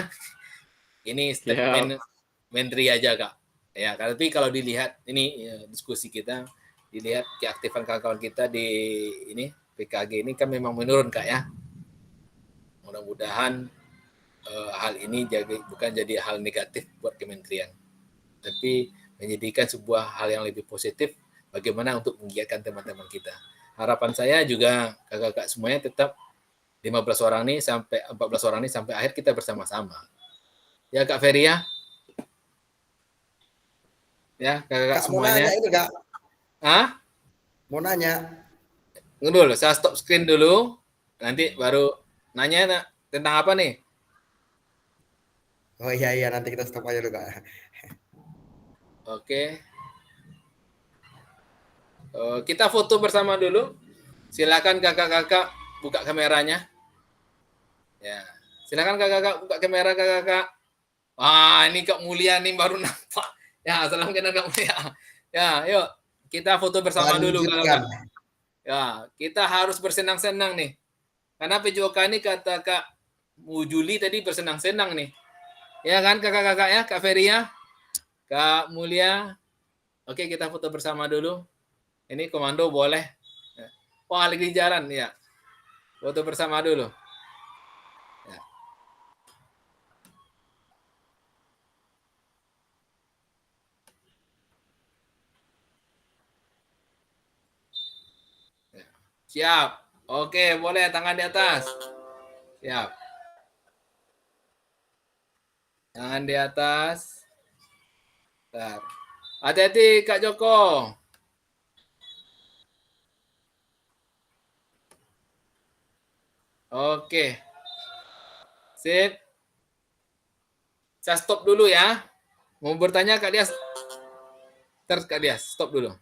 Ini statement menteri aja Kak. Ya, tapi kalau dilihat ini ya, diskusi kita, dilihat keaktifan kawan-kawan kita di ini PKG ini kan memang menurun Kak ya. Mudah-mudahan hal ini bukan jadi hal negatif buat kementerian, tapi menjadikan sebuah hal yang lebih positif bagaimana untuk menggiatkan teman-teman kita. Harapan saya juga kakak-kakak semuanya tetap 15 orang ini sampai 14 orang ini sampai akhir kita bersama-sama. Ya Kak Ferry ya? Ya kakak-kakak Kak, semuanya. mau nanya ini Kak. Hah? Mau nanya. Dulu, saya stop screen dulu. Nanti baru nanya tentang apa nih? Oh iya nanti kita stop aja dulu Kak. Oke. Kita foto bersama dulu. Silakan kakak-kakak buka kameranya. Ya, silakan kakak-kakak buka kamera kakak-kakak. Wah, ini Kak Mulia nih baru nampak. Ya, salam kenal Kak Mulia. Ya, yuk kita foto bersama dulu kakak. Ya, kita harus bersenang-senang nih. Karena PJOK ini kata Kak Mujuli tadi bersenang-senang nih. Ya kan kakak-kakak ya, Kak Ferry ya, Kak Mulia. Oke, kita foto bersama dulu. Ini komando boleh. Wah, lagi di jalan ya. Foto bersama dulu. Ya. Siap. Oke, boleh tangan di atas. Siap. Tangan di atas. Bentar. Hati-hati Kak Joko. Oke. Sip. Saya stop dulu ya. Mau bertanya Kak Dias. Terus Kak Dias, stop dulu.